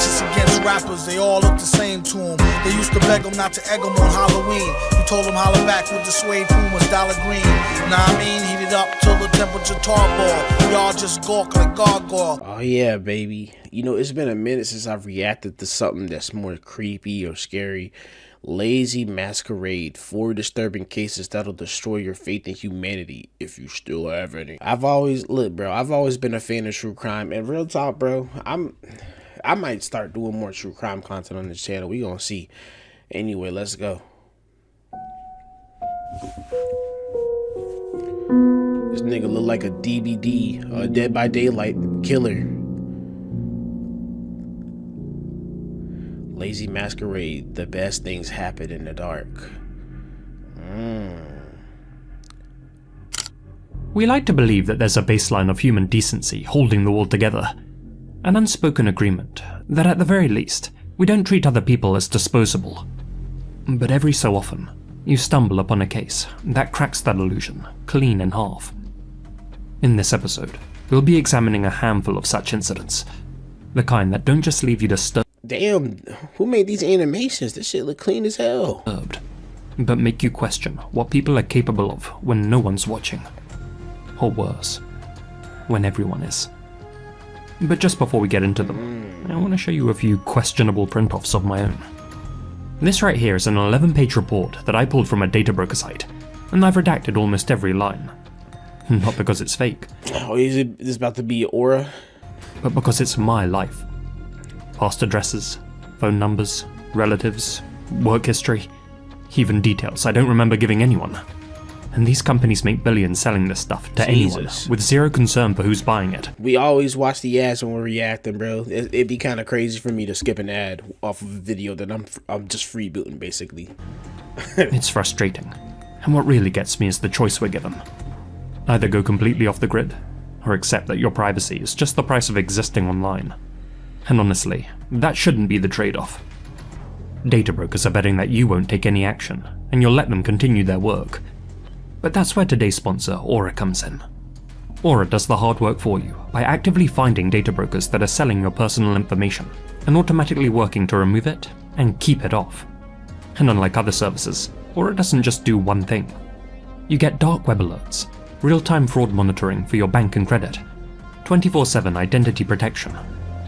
racist against rappers, they all look the same to him. They used to beg him not to egg him on Halloween. He told him holler back with the suede Pumas, dollar green. Nah, I mean, heat it up till the temperature tarball. Y'all just gawk like gargoyle. Oh yeah, baby. You know, it's been a minute since I've reacted to something that's more creepy or scary. Lazy Masquerade, 4 disturbing cases that'll destroy your faith in humanity if you still have any. I've always been a fan of true crime, and real talk, bro, I might start doing more true crime content on this channel. We gonna see. Anyway, let's go. This nigga look like a DVD, a Dead by Daylight killer. Lazy Masquerade, the best things happen in the dark. We like to believe that there's a baseline of human decency holding the world together. An unspoken agreement that at the very least, we don't treat other people as disposable. But every so often, you stumble upon a case that cracks that illusion clean in half. In this episode, we'll be examining a handful of such incidents. The kind that don't just leave you disturbed. Damn, who made these animations? This shit look clean as hell. But make you question what people are capable of when no one's watching. Or worse, when everyone is. But just before we get into them, I want to show you a few questionable print-offs of my own. This right here is an 11-page report that I pulled from a data broker site, and I've redacted almost every line. Not because it's fake. Oh, is this about to be Aura? But because it's my life. Past addresses, phone numbers, relatives, work history, even details I don't remember giving anyone. And these companies make billions selling this stuff to anyone with zero concern for who's buying it. We always watch the ads when we're reacting, bro. It'd be kind of crazy for me to skip an ad off of a video that I'm just freebooting, basically. It's frustrating. And what really gets me is the choice we're given. Either go completely off the grid, or accept that your privacy is just the price of existing online. And honestly, that shouldn't be the trade-off. Data brokers are betting that you won't take any action, and you'll let them continue their work. But that's where today's sponsor, Aura, comes in. Aura does the hard work for you by actively finding data brokers that are selling your personal information, and automatically working to remove it and keep it off. And unlike other services, Aura doesn't just do one thing. You get dark web alerts, real-time fraud monitoring for your bank and credit, 24/7 identity protection,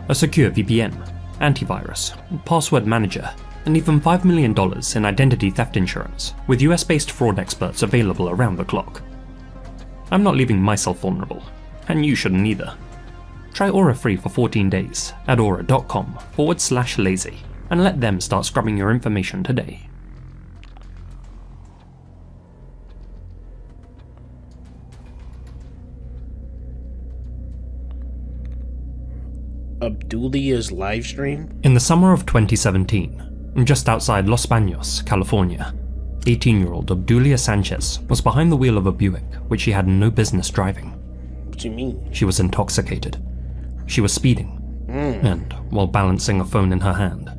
a secure VPN, antivirus, password manager, and even $5 million in identity theft insurance, with US-based fraud experts available around the clock. I'm not leaving myself vulnerable, and you shouldn't either. Try Aura free for 14 days at aura.com/lazy, and let them start scrubbing your information today. Abdulia's live stream? In the summer of 2017, just outside Los Baños, California, 18-year-old Obdulia Sanchez was behind the wheel of a Buick which she had no business driving. What do you mean? She was intoxicated. She was speeding. And while balancing a phone in her hand,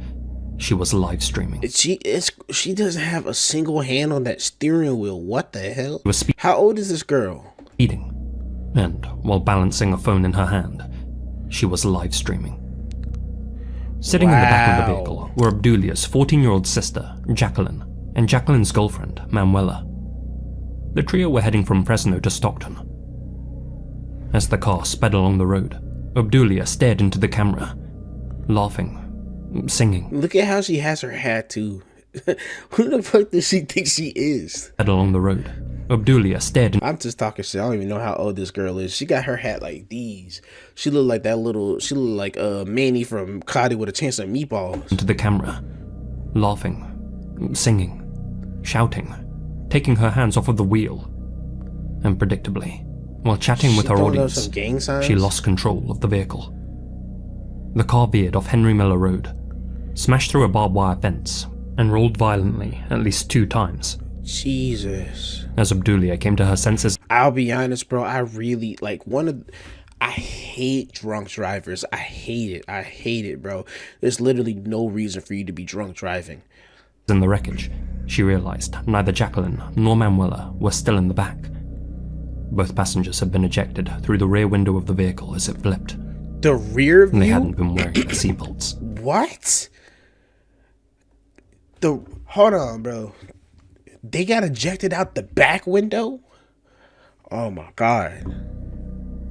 she was live streaming. She doesn't have a single hand on that steering wheel. What the hell? She was How old is this girl? speeding. And while balancing a phone in her hand, she was live streaming. Sitting in the back of the vehicle were Obdulia's 14-year-old sister, Jacqueline, and Jacqueline's girlfriend, Manuela. The trio were heading from Fresno to Stockton. As the car sped along the road, Obdulia stared into the camera, laughing, singing. Look at how she has her hat too. Who the fuck does she think she is? Sped along the road, Obdulia stared. I'm just talking shit. I don't even know how old this girl is. She got her hat like these. She looked like that little. She looked like Manny from Cody with a Chance of Meatballs. Into the camera, laughing, singing, shouting, taking her hands off of the wheel. And predictably, while chatting with her audience, she lost control of the vehicle. The car veered off Henry Miller Road, smashed through a barbed wire fence, and rolled violently at least 2 times. Jesus. As Obdulia came to her senses. I'll be honest, bro. I really I hate drunk drivers. I hate it. I hate it, bro. There's literally no reason for you to be drunk driving. In the wreckage, she realized neither Jacqueline nor Manuela were still in the back. Both passengers had been ejected through the rear window of the vehicle as it flipped. The rear view? And they hadn't been wearing their seatbelts. What? Hold on, bro. They got ejected out the back window? Oh my god.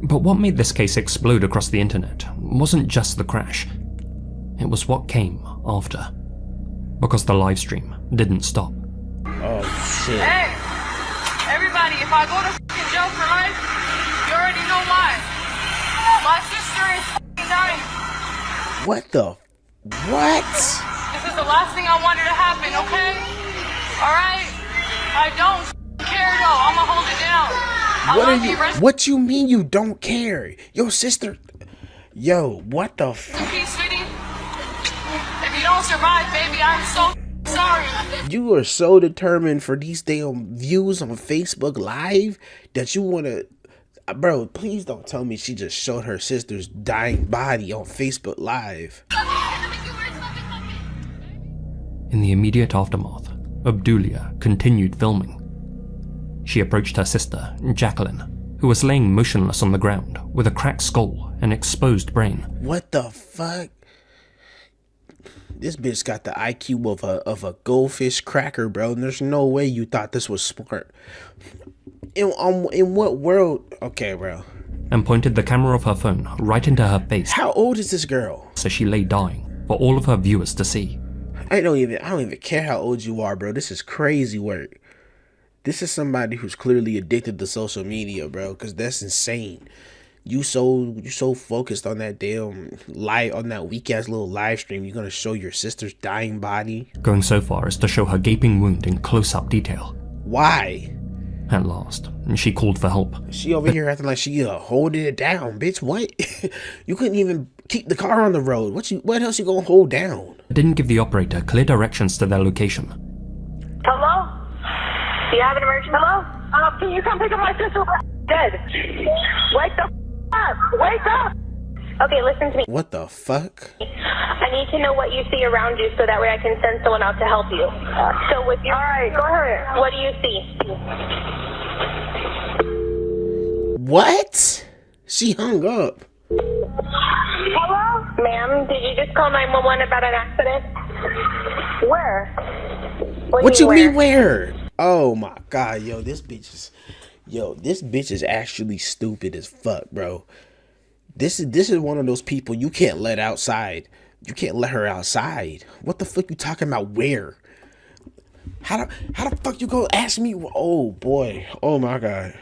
But what made this case explode across the internet wasn't just the crash. It was what came after. Because the live stream didn't stop. Oh shit. Hey, everybody, if I go to f***ing jail for life, you already know why. My sister is f***ing dying. What the? What? This is the last thing I wanted to happen, okay? Alright? I don't f***ing care though, I'ma hold it down. What you mean you don't care? Your sister... Yo, what the f... Peace, sweetie. If you don't survive, baby, I'm so sorry. You are so determined for these damn views on Facebook Live that you want to... Bro, please don't tell me she just showed her sister's dying body on Facebook Live. In the immediate aftermath, Obdulia continued filming. She approached her sister, Jacqueline, who was laying motionless on the ground with a cracked skull and exposed brain. What the fuck? This bitch got the IQ of a goldfish cracker, bro. And there's no way you thought this was smart. In what world? Okay, bro. And pointed the camera of her phone right into her face. How old is this girl? So she lay dying for all of her viewers to see. I don't even care how old you are, bro. This is crazy work. This is somebody who's clearly addicted to social media, bro, because that's insane. You so focused on that damn on that weak ass little live stream, you're gonna show your sister's dying body. Going so far as to show her gaping wound in close-up detail. Why? At last, she called for help. She over here acting like she holding it down, bitch. What? You couldn't even keep the car on the road. What else you gonna hold down? Didn't give the operator clear directions to their location. Hello? Do you have an emergency? Hello? Can you come pick up my sister? Dead. Wake the up! Wake up! Okay, listen to me. What the fuck? I need to know what you see around you so that way I can send someone out to help you. So with your... Alright, go ahead. What do you see? What? She hung up. Hello? Ma'am, did you just call 911 about an accident? Where? What you mean where? Oh my god, yo, this bitch is actually stupid as fuck, bro. This is one of those people you can't let outside. You can't let her outside. What the fuck you talking about? Where? How the fuck you gonna ask me? Oh boy. Oh my god.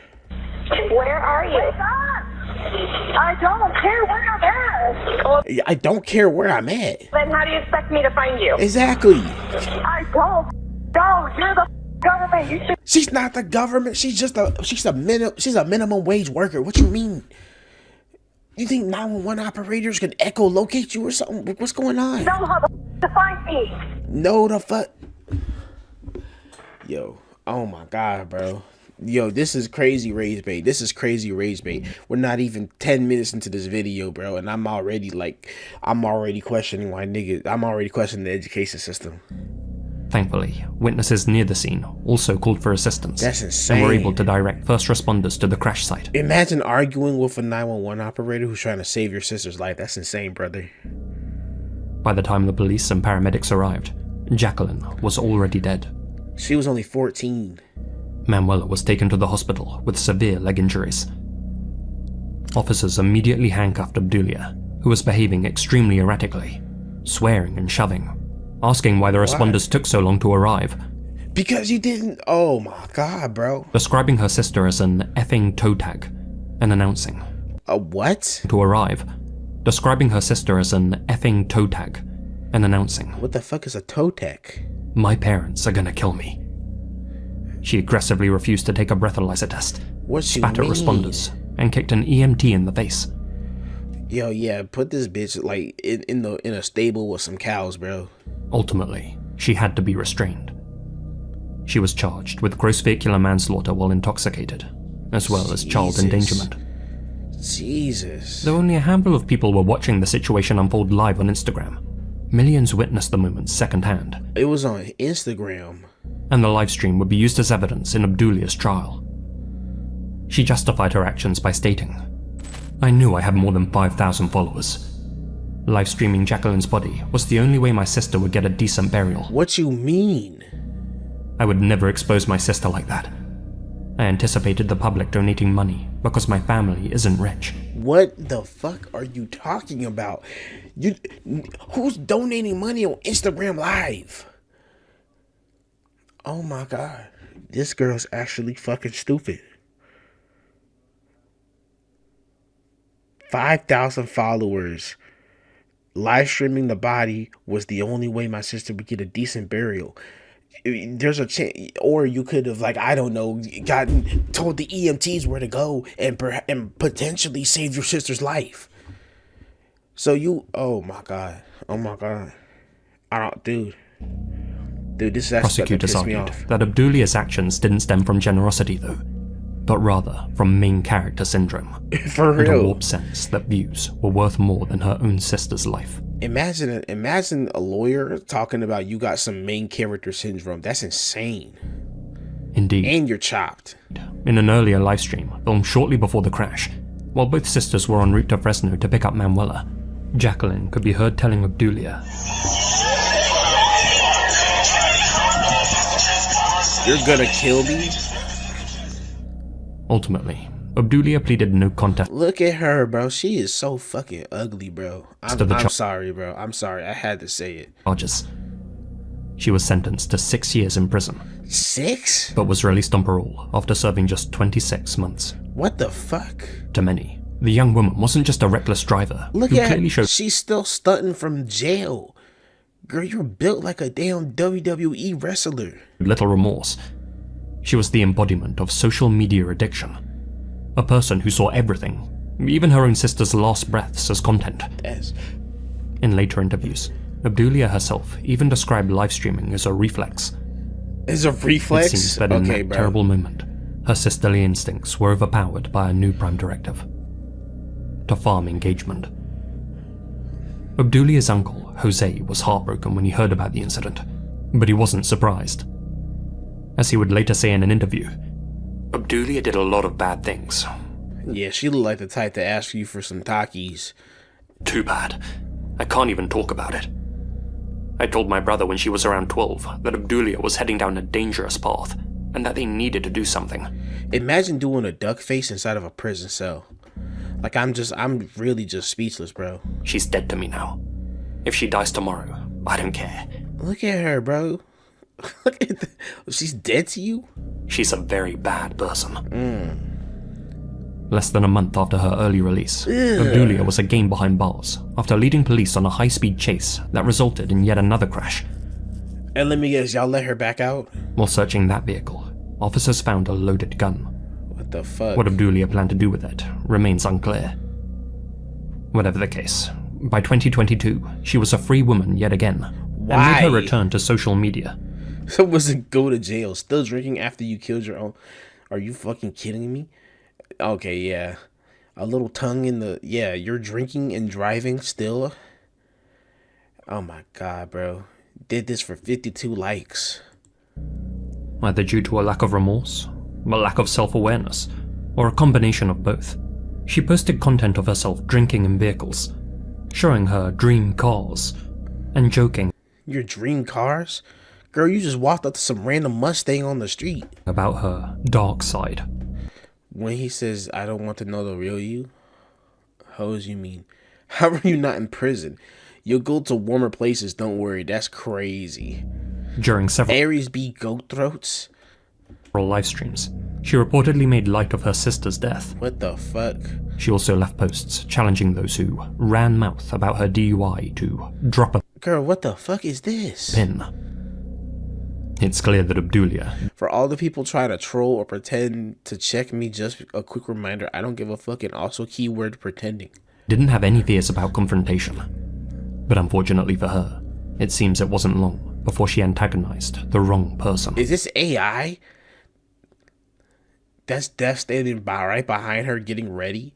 Where are you? Wake up! I don't care where I'm at. I don't care where I'm at. Then how do you expect me to find you? Exactly. I don't. No, you're the government. You should. She's not the government. She's a minimum wage worker. What you mean? You think 911 operators can echolocate you or something? What's going on? Know how to find me. No, the fuck. Yo, oh my god, bro. Yo, this is crazy rage bait. This is crazy rage bait. We're not even 10 minutes into this video, bro, and I'm already questioning I'm already questioning the education system. Thankfully, witnesses near the scene also called for assistance. That's insane. And were able to direct first responders to the crash site. Imagine arguing with a 911 operator who's trying to save your sister's life. That's insane, brother. By the time the police and paramedics arrived, Jacqueline was already dead. She was only 14. Manuela was taken to the hospital with severe leg injuries. Officers immediately handcuffed Obdulia, who was behaving extremely erratically, swearing and shoving, asking why the responders took so long to arrive. Because you didn't... Oh my god, bro. Describing her sister as an effing toe tag, and announcing... A what? To arrive. Describing her sister as an effing toe tag, and announcing... What the fuck is a toe tag? My parents are gonna kill me. She aggressively refused to take a breathalyzer test, spat at responders, and kicked an EMT in the face. Yo, yeah, put this bitch like in a stable with some cows, bro. Ultimately, she had to be restrained. She was charged with gross vehicular manslaughter while intoxicated, as well as child endangerment. Jesus. Though only a handful of people were watching the situation unfold live on Instagram, millions witnessed the moment secondhand. It was on Instagram. And the livestream would be used as evidence in Obdulia's trial. She justified her actions by stating, I knew I had more than 5,000 followers. Live streaming Jacqueline's body was the only way my sister would get a decent burial. What you mean? I would never expose my sister like that. I anticipated the public donating money because my family isn't rich. What the fuck are you talking about? Who's donating money on Instagram Live? Oh my god. This girl's actually fucking stupid. 5,000 followers. Live streaming the body was the only way my sister would get a decent burial. There's a chance, or you could have, like, I don't know, told the EMTs where to go and potentially save your sister's life. So oh my god, dude, this is actually Prosecutors piss me argued off. that Obdulia's actions didn't stem from generosity, though, but rather from main character syndrome. For And a real. warped sense that views were worth more than her own sister's life. Imagine a lawyer talking about you got some main character syndrome. That's insane. Indeed. And you're chopped. In an earlier livestream, filmed shortly before the crash, while both sisters were en route to Fresno to pick up Manuela, Jacqueline could be heard telling Obdulia, "You're gonna kill me?" Ultimately, Obdulia pleaded no contest. Look at her, bro. She is so fucking ugly, bro. I'm To the sorry, bro. I'm sorry. I had to say it. Charges. She was sentenced to 6 years in prison, 6? but was released on parole after serving just 26 months. What the fuck? To many, the young woman wasn't just a reckless driver Look who at clearly her. showed She's still stunting from jail. Girl, you're built like a damn WWE wrestler. little remorse. She was the embodiment of social media addiction. A person who saw everything, even her own sister's last breaths, as content. That's In later interviews, Obdulia herself even described live streaming as a reflex. It's a reflex. It seems that in Okay, that bro. terrible moment, her sisterly instincts were overpowered by a new prime directive: to farm engagement. Obdulia's uncle, Jose, was heartbroken when he heard about the incident, but he wasn't surprised. As he would later say in an interview, Obdulia did a lot of bad things. Yeah, she looked like the type to ask you for some Takis. Too bad. I can't even talk about it. I told my brother when she was around 12 that Obdulia was heading down a dangerous path and that they needed to do something. Imagine doing a duck face inside of a prison cell. Like, I'm really just speechless, bro. She's dead to me now. If she dies tomorrow, I don't care. Look at her, bro. She's dead to you? She's a very bad person. Less than a month after her early release, Obdulia was again behind bars after leading police on a high-speed chase that resulted in yet another crash. And let me guess, y'all let her back out? While searching that vehicle, officers found a loaded gun. What the fuck? What Obdulia planned to do with it remains unclear. Whatever the case, by 2022, she was a free woman yet again, and made her return to social media. So was it go to jail, still drinking after you killed your own? Are you fucking kidding me? Okay, yeah. A little tongue in the... Yeah, you're drinking and driving still? Oh my god, bro. Did this for 52 likes. Either due to a lack of remorse, a lack of self-awareness, or a combination of both. She posted content of herself drinking in vehicles, showing her dream cars, and joking Your dream cars? Girl, you just walked up to some random Mustang on the street. about her dark side. When he says, I don't want to know the real you, hoes you mean? How are you not in prison? You'll go to warmer places, don't worry, that's crazy. During several Aries be goat throats? live streams, she reportedly made light of her sister's death. What the fuck? She also left posts challenging those who ran mouth about her DUI to drop a Girl, what the fuck is this? pin. It's clear that Obdulia For all the people trying to troll or pretend to check me, just a quick reminder, I don't give a fuck, and also keyword pretending. didn't have any fears about confrontation. But unfortunately for her, it seems it wasn't long before she antagonized the wrong person. Is this AI? That's Death standing by right behind her getting ready?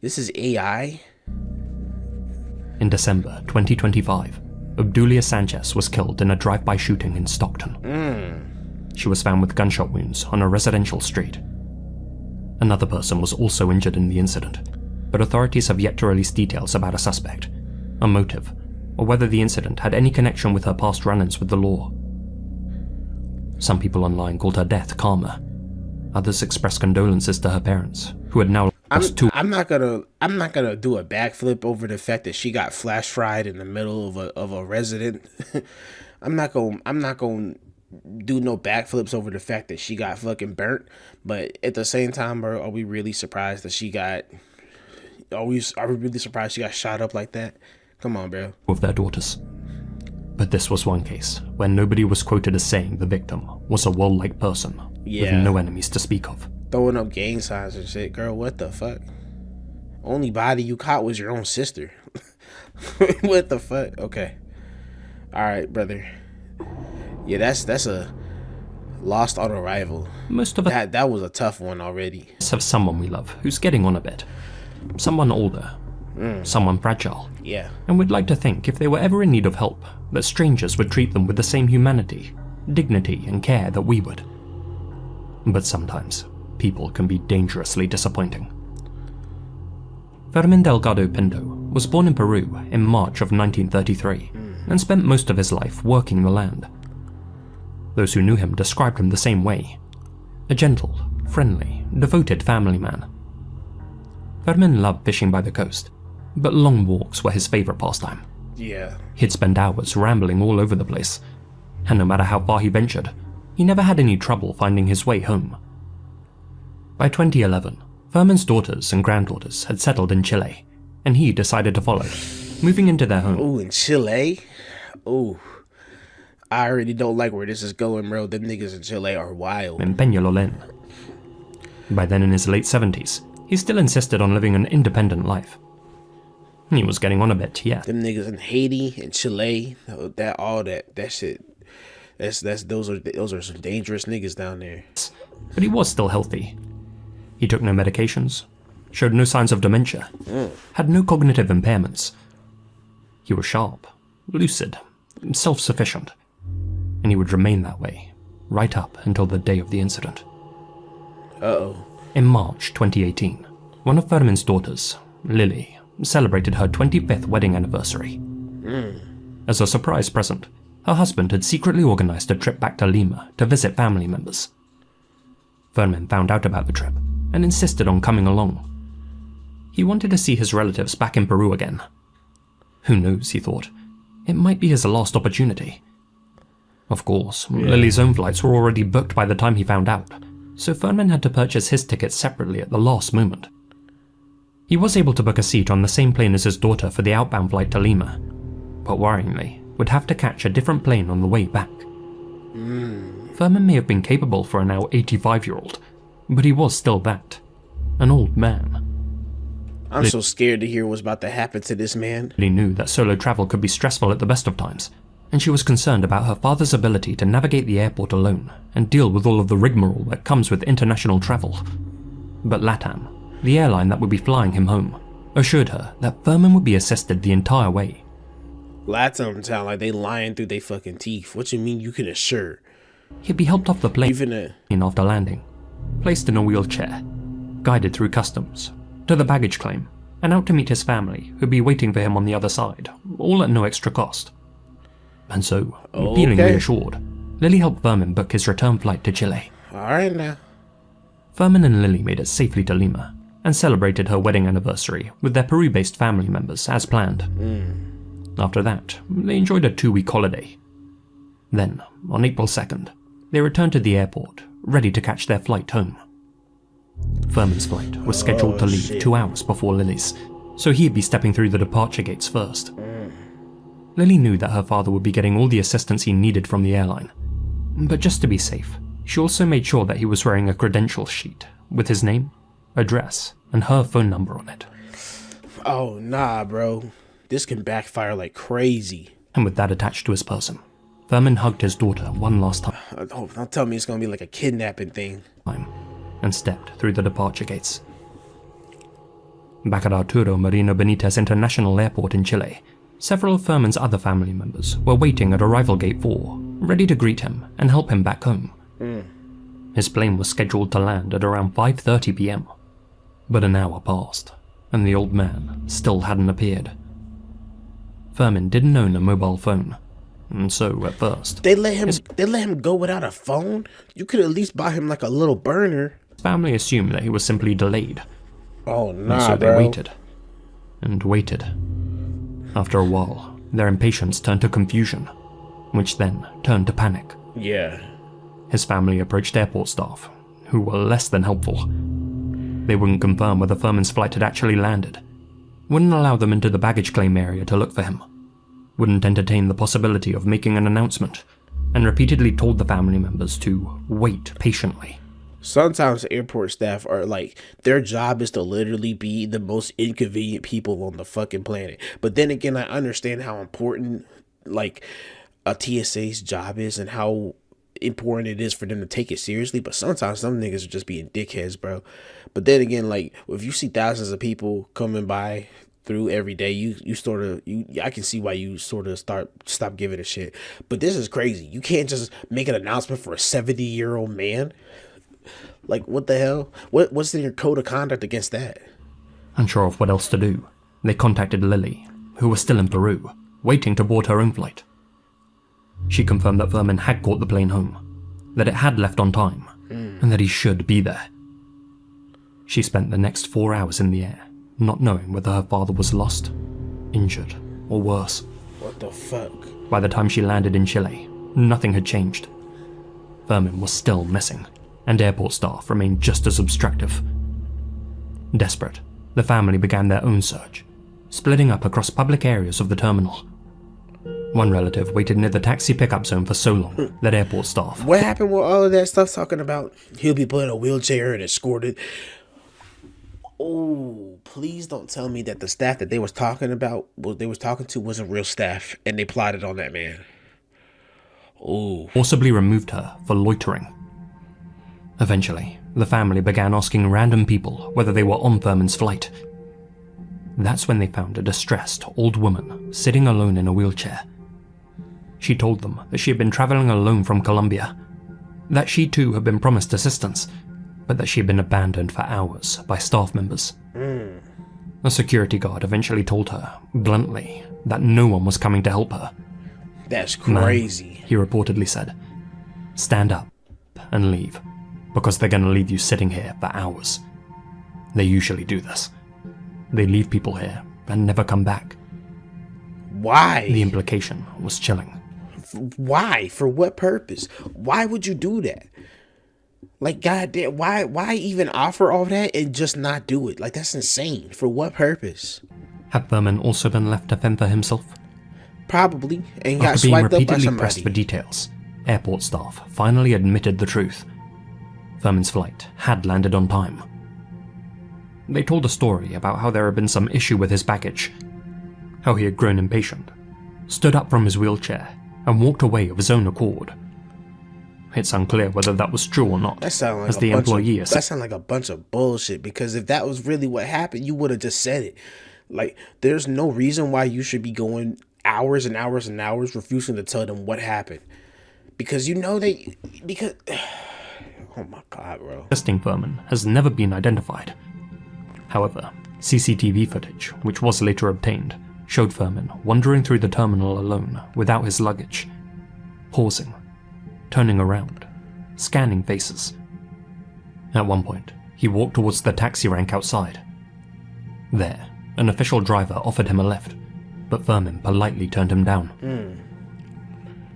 This is AI? In December 2025, Obdulia Sanchez was killed in a drive-by shooting in Stockton. She was found with gunshot wounds on a residential street. Another person was also injured in the incident, but authorities have yet to release details about a suspect. a motive, or whether the incident had any connection with her past run-ins with the law. Some people online called her death karma. Others expressed condolences to her parents, who had now lost two. I'm not gonna do a backflip over the fact that she got flash fried in the middle of a resident. I'm not gonna do no backflips over the fact that she got fucking burnt. But at the same time, bro, are we really surprised that she got? Are we really surprised she got shot up like that? Come on, bro. Of their daughters. But this was one case where nobody was quoted as saying the victim was a wall-like person with no enemies to speak of. Throwing up gang signs and shit, girl. What the fuck? Only body you caught was your own sister. What the fuck? Okay. All right, brother. Yeah, that's a lost on arrival. Most of us that was a tough one already. have someone we love who's getting on a bit. Someone older. Someone fragile. Yeah. And we'd like to think if they were ever in need of help, that strangers would treat them with the same humanity, dignity, and care that we would. But sometimes, people can be dangerously disappointing. Fermin Delgado Pinto was born in Peru in March of 1933 and spent most of his life working the land. Those who knew him described him the same way. A gentle, friendly, devoted family man. Fermin loved fishing by the coast, but long walks were his favorite pastime. Yeah. He'd spend hours rambling all over the place, and no matter how far he ventured, he never had any trouble finding his way home. By 2011, Fermin's daughters and granddaughters had settled in Chile, and he decided to follow, moving into their home. Ooh, in Chile? Ooh. I already don't like where this is going, bro. Them niggas in Chile are wild. In Peñalolén. By then in his late 70s, he still insisted on living an independent life. He was getting on a bit, yeah. Them niggas in Haiti and Chile, that shit. Those are some dangerous niggas down there. But he was still healthy. He took no medications, showed no signs of dementia, had no cognitive impairments. He was sharp, lucid, self-sufficient, and he would remain that way, right up until the day of the incident. Uh-oh. In March 2018, one of Fermin's daughters, Lily, celebrated her 25th wedding anniversary. As a surprise present, her husband had secretly organized a trip back to Lima to visit family members. Fermin found out about the trip and insisted on coming along. He wanted to see his relatives back in Peru again. Who knows, he thought, it might be his last opportunity. Of course, Lily's own flights were already booked by the time he found out, so Fermin had to purchase his tickets separately at the last moment. He was able to book a seat on the same plane as his daughter for the outbound flight to Lima, but worryingly, would have to catch a different plane on the way back. Fermin may have been capable for a now 85-year-old, but he was still that, an old man. I'm so scared to hear what's about to happen to this man. Lily knew that solo travel could be stressful at the best of times, and she was concerned about her father's ability to navigate the airport alone and deal with all of the rigmarole that comes with international travel. But LATAM, the airline that would be flying him home, assured her that Fermin would be assisted the entire way. LATAM sound like they lying through they fucking teeth. What you mean you can assure? He'd be helped off the plane Even after landing, placed in a wheelchair, guided through customs, to the baggage claim, and out to meet his family, who'd be waiting for him on the other side, all at no extra cost. And so, feeling reassured, Lily helped Fermin book his return flight to Chile. Alright now. Fermin and Lily made it safely to Lima, and celebrated her wedding anniversary with their Peru-based family members as planned. After that, they enjoyed a 2-week holiday. Then, on April 2nd, they returned to the airport, ready to catch their flight home. Fermin's flight was scheduled to leave 2 hours before Lily's, so he'd be stepping through the departure gates first. Lily knew that her father would be getting all the assistance he needed from the airline, but just to be safe, she also made sure that he was wearing a credentials sheet with his name, address, and her phone number on it. Oh, nah, bro. This can backfire like crazy. And with that attached to his person, Fermin hugged his daughter one last time. Don't tell me it's gonna be like a kidnapping thing. And stepped through the departure gates. Back at Arturo Merino Benitez International Airport in Chile, several of Fermin's other family members were waiting at Arrival Gate 4, ready to greet him and help him back home. His plane was scheduled to land at around 5:30 p.m, but an hour passed, and the old man still hadn't appeared. Furman didn't own a mobile phone, and so at first, They let him go without a phone? You could at least buy him like a little burner. his family assumed that he was simply delayed, Oh and nah, so they bro. waited and waited. After a while, their impatience turned to confusion, which then turned to panic. Yeah. His family approached airport staff, who were less than helpful. They wouldn't confirm whether Furman's flight had actually landed, wouldn't allow them into the baggage claim area to look for him, wouldn't entertain the possibility of making an announcement, and repeatedly told the family members to wait patiently. Sometimes airport staff are like, their job is to literally be the most inconvenient people on the fucking planet. But then again, I understand how important like a TSA's job is and how important it is for them to take it seriously. But sometimes some niggas are just being dickheads, bro. But then again, like if you see thousands of people coming by through every day, I can see why you sort of stop giving a shit. But this is crazy. You can't just make an announcement for a 70-year-old man. Like, what the hell? What's in your code of conduct against that? Unsure of what else to do, they contacted Lily, who was still in Peru, waiting to board her own flight. She confirmed that Furman had caught the plane home, that it had left on time, and that he should be there. She spent the next 4 hours in the air, not knowing whether her father was lost, injured, or worse. What the fuck? By the time she landed in Chile, nothing had changed. Furman was still missing, and airport staff remained just as obstructive. Desperate, the family began their own search, splitting up across public areas of the terminal. One relative waited near the taxi pickup zone for so long that airport staff... What happened with all of that stuff talking about he'll be put in a wheelchair and escorted? Oh, please don't tell me that the staff that they was talking to wasn't real staff and they plotted on that man. Oh. Forcibly removed her for loitering. Eventually, the family began asking random people whether they were on Furman's flight. That's when they found a distressed old woman sitting alone in a wheelchair. She told them that she had been traveling alone from Colombia, that she too had been promised assistance, but that she had been abandoned for hours by staff members. A security guard eventually told her, bluntly, that no one was coming to help her. That's crazy. Man, he reportedly said, "Stand up and leave, because they're gonna leave you sitting here for hours. They usually do this. They leave people here and never come back." Why? The implication was chilling. Why? For what purpose? Why would you do that? Like, goddamn, why even offer all that and just not do it? Like, that's insane. For what purpose? Had Furman also been left to fend for himself? Probably, and got After being swiped up by repeatedly pressed somebody. for details, airport staff finally admitted the truth. Furman's flight had landed on time. They told a story about how there had been some issue with his baggage, how he had grown impatient, stood up from his wheelchair, and walked away of his own accord. It's unclear whether that was true or not, That sounds like as the employee that sounds like a bunch of bullshit, because if that was really what happened, you would have just said it. Like, there's no reason why you should be going hours and hours and hours refusing to tell them what happened. Because oh my god, bro. Testing Furman has never been identified. However, CCTV footage, which was later obtained, showed Furman wandering through the terminal alone without his luggage, pausing, turning around, scanning faces. At one point, he walked towards the taxi rank outside. There, an official driver offered him a lift, but Furman politely turned him down.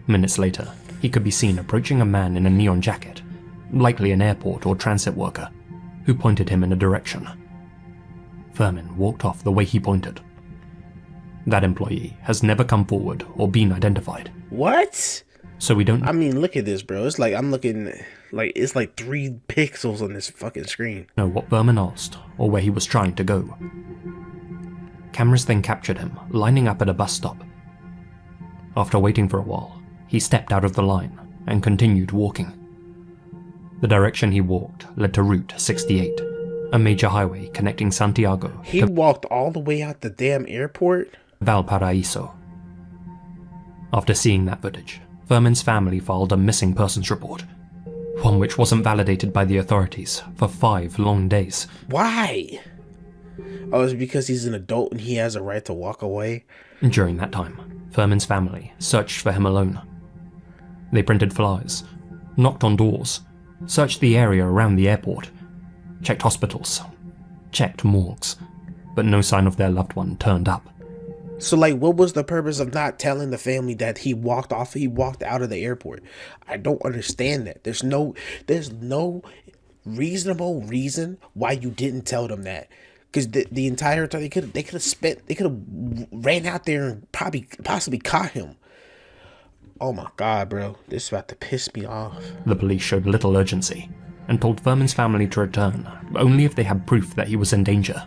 Minutes later, he could be seen approaching a man in a neon jacket, likely an airport or transit worker, who pointed him in a direction. Furman walked off the way he pointed. That employee has never come forward or been identified. What? So we don't I mean, look at this, bro. It's like I'm looking, like it's like 3 pixels on this fucking screen. know what Furman asked or where he was trying to go. Cameras then captured him lining up at a bus stop. After waiting for a while, he stepped out of the line and continued walking. The direction he walked led to Route 68, a major highway connecting Santiago He to walked all the way out the damn airport? Valparaiso. After seeing that footage, Furman's family filed a missing persons report, one which wasn't validated by the authorities for 5 long days. Why? Oh, it's because he's an adult and he has a right to walk away? During that time, Furman's family searched for him alone. They printed flyers, knocked on doors, searched the area around the airport, checked hospitals, checked morgues, but no sign of their loved one turned up. So, like, what was the purpose of not telling the family that he walked out of the airport? I don't understand that. There's no reasonable reason why you didn't tell them that. Because the entire time they could have ran out there and possibly caught him. Oh my God, bro. This is about to piss me off. The police showed little urgency and told Furman's family to return only if they had proof that he was in danger.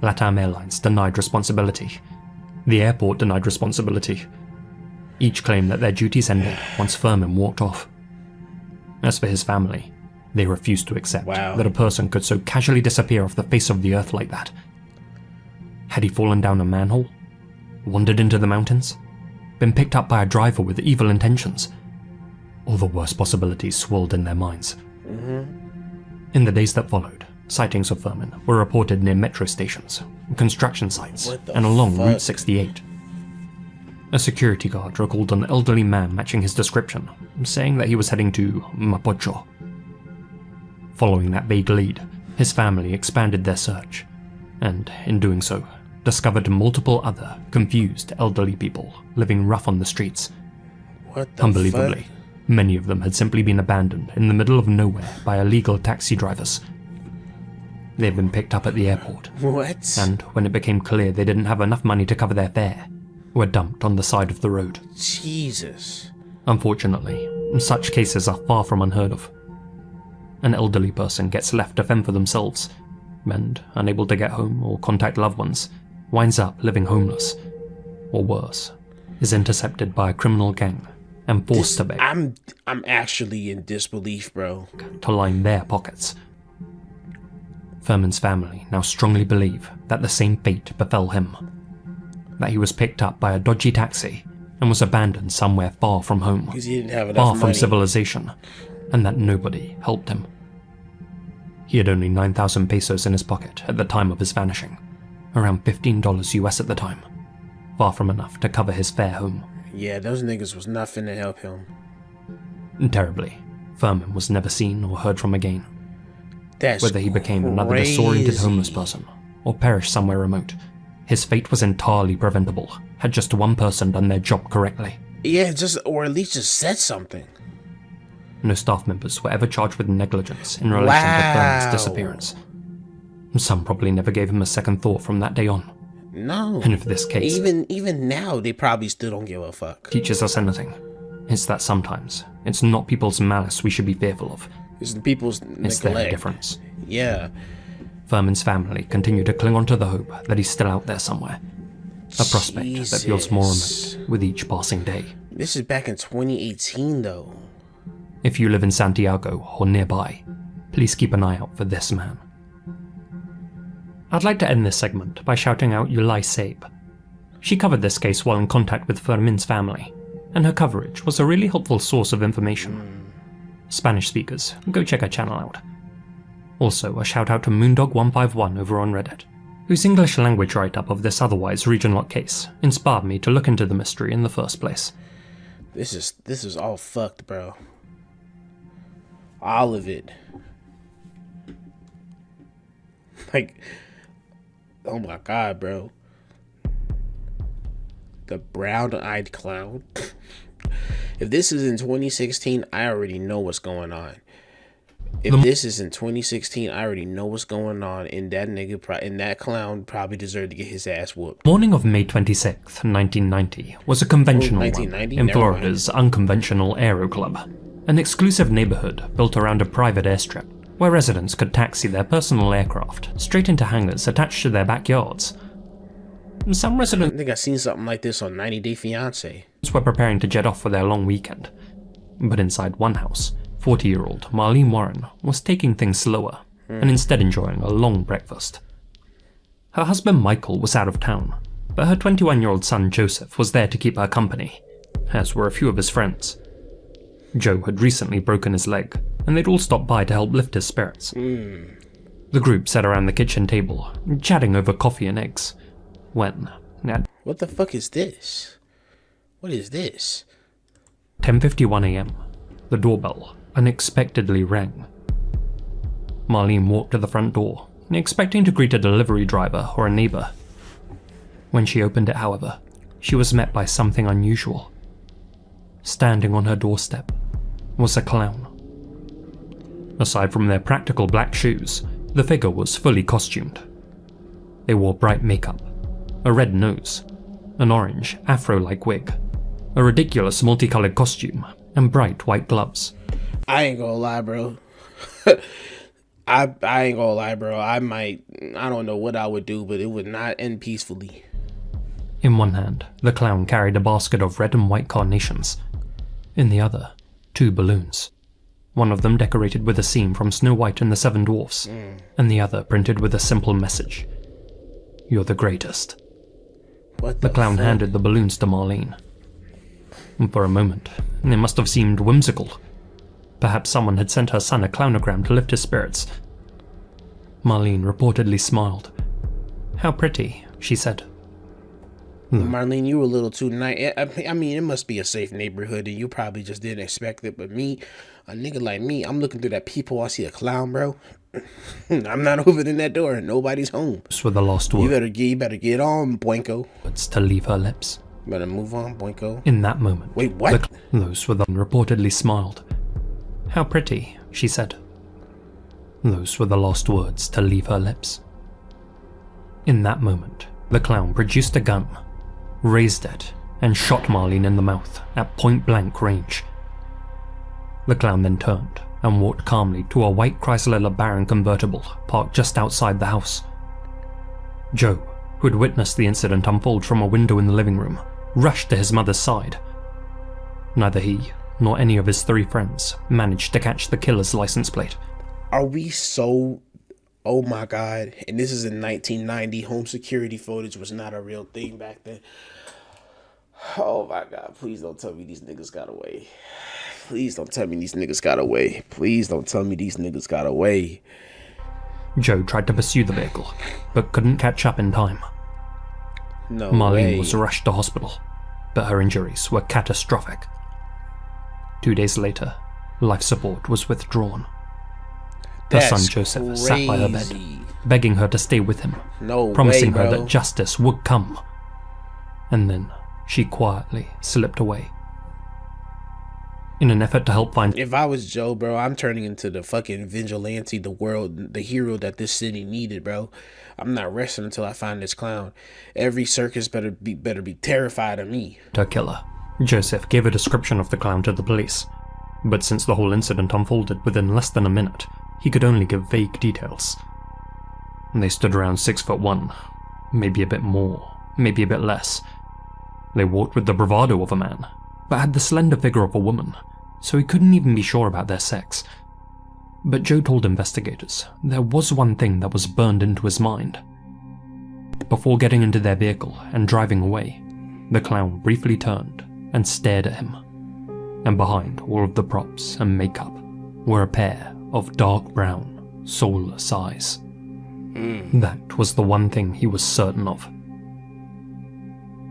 LATAM Airlines denied responsibility. The airport denied responsibility. Each claimed that their duties ended once Furman walked off. As for his family, they refused to accept that a person could so casually disappear off the face of the earth like that. Had he fallen down a manhole? Wandered into the mountains? Been picked up by a driver with evil intentions? All the worst possibilities swirled in their minds. In the days that followed, sightings of Furman were reported near metro stations, construction sites, and along Route 68. A security guard recalled an elderly man matching his description, saying that he was heading to Mapocho. Following that vague lead, his family expanded their search, and, in doing so, discovered multiple other confused elderly people living rough on the streets. Unbelievably, many of them had simply been abandoned in the middle of nowhere by illegal taxi drivers. They had been picked up at the airport. What? And when it became clear they didn't have enough money to cover their fare, were dumped on the side of the road. Jesus. Unfortunately, such cases are far from unheard of. An elderly person gets left to fend for themselves, and, unable to get home or contact loved ones, winds up living homeless. Or worse, is intercepted by a criminal gang and forced to beg. I'm actually in disbelief, bro. To line their pockets. Furman's family now strongly believe that the same fate befell him. That he was picked up by a dodgy taxi and was abandoned somewhere far from home, Because he didn't have enough far money. from civilization, and that nobody helped him. He had only 9,000 pesos in his pocket at the time of his vanishing, around $15 US at the time, far from enough to cover his fare home. Yeah, those niggas was nothing to help him. Terribly, Furman was never seen or heard from again. That's Whether he became another disoriented crazy. homeless person or perished somewhere remote, his fate was entirely preventable had just one person done their job correctly. Yeah, or at least just said something. No staff members were ever charged with negligence in relation to Furman's disappearance. Some probably never gave him a second thought from that day on. No. And if this case Even now, they probably still don't give a fuck. teaches us anything, it's that sometimes it's not people's malice we should be fearful of. It's the people's It's their neglect. indifference. Yeah. Furman's family continue to cling on to the hope that he's still out there somewhere. A prospect that feels more remote with each passing day. This is back in 2018, though. If you live in Santiago or nearby, please keep an eye out for this man. I'd like to end this segment by shouting out Yulai Saib. She covered this case while in contact with Fermin's family, and her coverage was a really helpful source of information. Spanish speakers, go check her channel out. Also, a shout out to Moondog151 over on Reddit, whose English language write-up of this otherwise region-locked case inspired me to look into the mystery in the first place. This is all fucked, bro. All of it. Like, oh my God, bro. The brown-eyed clown. If this is in 2016, I already know what's going on. If this is in 2016, I already know what's going on, and that nigga and that clown probably deserved to get his ass whooped. Morning of May 26th, 1990 was a conventional one 1990? in Never Florida's Unconventional Aero Club, an exclusive neighborhood built around a private airstrip where residents could taxi their personal aircraft straight into hangars attached to their backyards. Some I residents think I seen something like this on 90 Day Fiancé. were preparing to jet off for their long weekend, but inside one house, 40-year-old Marlene Warren was taking things slower and instead enjoying a long breakfast. Her husband Michael was out of town, but her 21-year-old son Joseph was there to keep her company, as were a few of his friends. Joe had recently broken his leg, and they'd all stopped by to help lift his spirits. The group sat around the kitchen table, chatting over coffee and eggs, when, at What the fuck is this? What is this? 10:51 a.m., the doorbell unexpectedly rang. Marlene walked to the front door, expecting to greet a delivery driver or a neighbor. When she opened it, however, she was met by something unusual. Standing on her doorstep was a clown. Aside from their practical black shoes, the figure was fully costumed. They wore bright makeup, a red nose, an orange afro-like wig, a ridiculous multicolored costume, and bright white gloves. I ain't gonna lie, bro. I ain't gonna lie, bro. I don't know what I would do, but it would not end peacefully. In one hand, the clown carried a basket of red and white carnations. In the other, 2 balloons. One of them decorated with a scene from Snow White and the Seven Dwarfs, and the other printed with a simple message. "You're the greatest." What The clown fuck? handed the balloons to Marlene. For a moment, it must have seemed whimsical. Perhaps someone had sent her son a clownogram to lift his spirits. Marlene reportedly smiled. "How pretty," she said. Marlene, you were a little too nice. I mean, it must be a safe neighborhood, and you probably just didn't expect it. But me, a nigga like me, I'm looking through that peephole. I see a clown, bro. I'm not opening that door. Nobody's home. Those were the last words You better get on, Boinko. to leave her lips. Better move on, Boinko. In that moment, Wait, what? Those were the reportedly smiled. "How pretty," she said. Those were the last words to leave her lips. In that moment, the clown produced a gun, raised it, and shot Marlene in the mouth at point-blank range. The clown then turned and walked calmly to a white Chrysler LeBaron convertible parked just outside the house. Joe, who had witnessed the incident unfold from a window in the living room, rushed to his mother's side. Neither he nor any of his 3 friends managed to catch the killer's license plate. Are we so... Oh my God. And this is in 1990. Home security footage was not a real thing back then. Oh my God. Please don't tell me these niggas got away. Please don't tell me these niggas got away. Please don't tell me these niggas got away. Joe tried to pursue the vehicle, but couldn't catch up in time. No Marlene way. was rushed to hospital, but her injuries were catastrophic. 2 days later, life support was withdrawn. Her son Joseph sat by her bed, crazy. begging her to stay with him, No promising way, her bro. that justice would come. And then she quietly slipped away. In an effort to help find If I was Joe, bro, I'm turning into the fucking vigilante, the hero that this city needed, bro. I'm not resting until I find this clown. Every circus better be terrified of me. her killer, Joseph gave a description of the clown to the police, but since the whole incident unfolded within less than a minute, he could only give vague details. They stood around 6'1", maybe a bit more, maybe a bit less. They walked with the bravado of a man, but had the slender figure of a woman, so he couldn't even be sure about their sex. But Joe told investigators there was one thing that was burned into his mind. Before getting into their vehicle and driving away, the clown briefly turned and stared at him. And behind all of the props and makeup were a pair of dark brown, soulless eyes. That was the one thing he was certain of.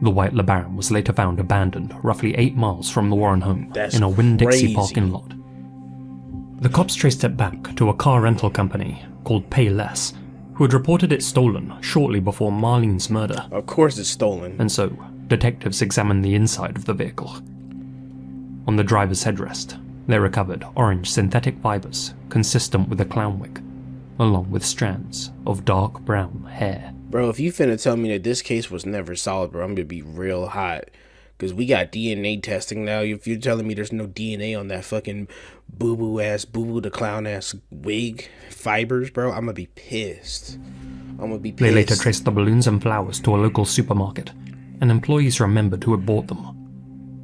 The white LeBaron was later found abandoned roughly 8 miles from the Warren home That's in a Winn-Dixie crazy. parking lot. The cops traced it back to a car rental company called Payless, who had reported it stolen shortly before Marlene's murder, Of course it's stolen. and so detectives examined the inside of the vehicle. On the driver's headrest, they recovered orange synthetic fibers consistent with a clown wig, along with strands of dark brown hair. Bro, if you finna tell me that this case was never solved, bro, I'm gonna be real hot. Because we got DNA testing now. If you're telling me there's no DNA on that fucking boo-boo the clown ass wig fibers, bro, I'm gonna be pissed. I'm gonna be pissed. They later traced the balloons and flowers to a local supermarket, and employees remembered who had bought them.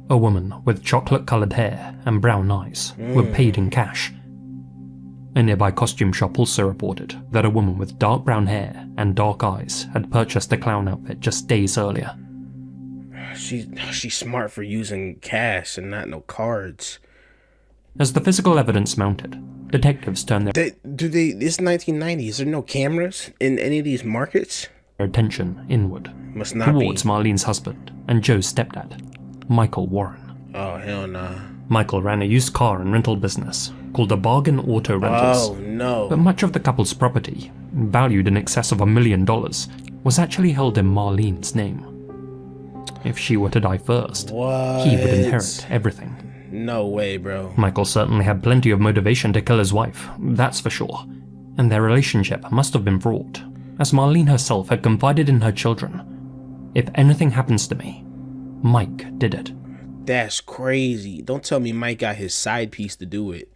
A woman with chocolate-coloured hair and brown eyes were paid in cash. A nearby costume shop also reported that a woman with dark brown hair and dark eyes had purchased a clown outfit just days earlier. She's smart for using cash and not no cards. As the physical evidence mounted, detectives turned their It's 1990s. Is there no cameras in any of these markets? attention inward, Must not towards be. Marlene's husband and Joe's stepdad, Michael Warren. Oh, hell nah. Michael ran a used car and rental business called the Bargain Auto Rentals. Oh, no. But much of the couple's property, valued in excess of $1 million, was actually held in Marlene's name. If she were to die first, What? he would inherit everything. No way, bro. Michael certainly had plenty of motivation to kill his wife, that's for sure, and their relationship must have been fraught, as Marlene herself had confided in her children. If anything happens to me, Mike did it. That's crazy. Don't tell me Mike got his side piece to do it.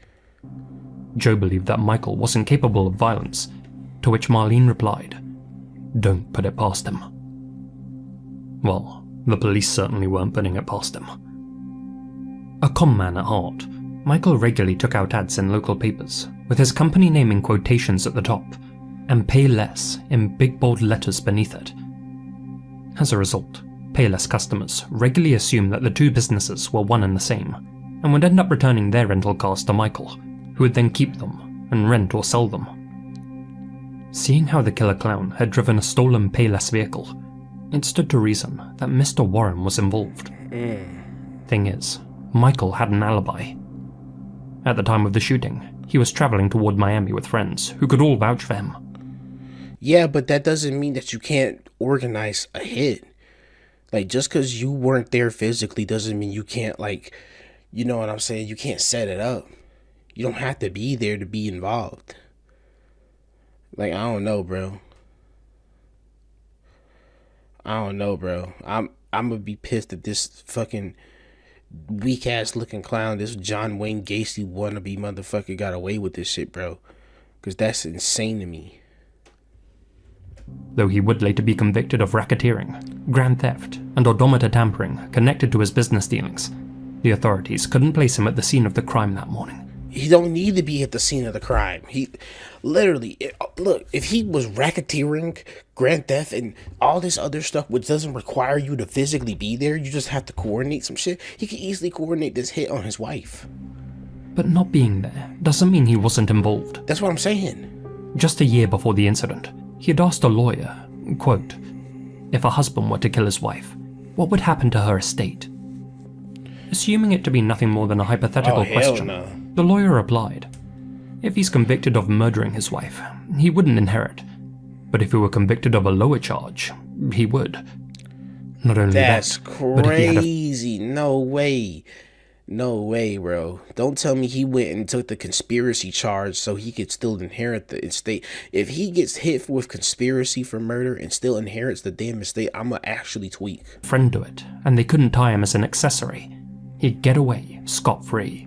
Joe believed that Michael wasn't capable of violence, to which Marlene replied, "Don't put it past him." Well, the police certainly weren't putting it past him. A con man at heart, Michael regularly took out ads in local papers, with his company name in quotations at the top, and "pay less" in big bold letters beneath it. As a result, Payless customers regularly assumed that the two businesses were one and the same, and would end up returning their rental cars to Michael, who would then keep them and rent or sell them. Seeing how the killer clown had driven a stolen Payless vehicle, it stood to reason that Mr. Warren was involved. Thing is, Michael had an alibi. At the time of the shooting, he was traveling toward Miami with friends who could all vouch for him. Yeah, but that doesn't mean that you can't organize a hit. Like, just because you weren't there physically doesn't mean you can't, like, you know what I'm saying? You can't set it up. You don't have to be there to be involved. Like, I don't know, bro. I'm gonna be pissed if this fucking weak ass looking clown, this John Wayne Gacy wannabe motherfucker got away with this shit, bro. Because that's insane to me. Though he would later be convicted of racketeering, grand theft, and odometer tampering connected to his business dealings, the authorities couldn't place him at the scene of the crime that morning. He don't need to be at the scene of the crime. He literally, look, if he was racketeering, grand theft, and all this other stuff, which doesn't require you to physically be there, you just have to coordinate some shit, he could easily coordinate this hit on his wife. But not being there doesn't mean he wasn't involved. That's what I'm saying. Just a year before the incident, he had asked a lawyer, quote, if a husband were to kill his wife, what would happen to her estate? Assuming it to be nothing more than a hypothetical question, no. the lawyer replied, if he's convicted of murdering his wife, he wouldn't inherit. But if he were convicted of a lower charge, he would. Not only That's that, but if he had a crazy. No way. No way, bro. Don't tell me he went and took the conspiracy charge so he could still inherit the estate. If he gets hit with conspiracy for murder and still inherits the damn estate, I'ma actually tweak. friend to it, and they couldn't tie him as an accessory, he'd get away scot-free.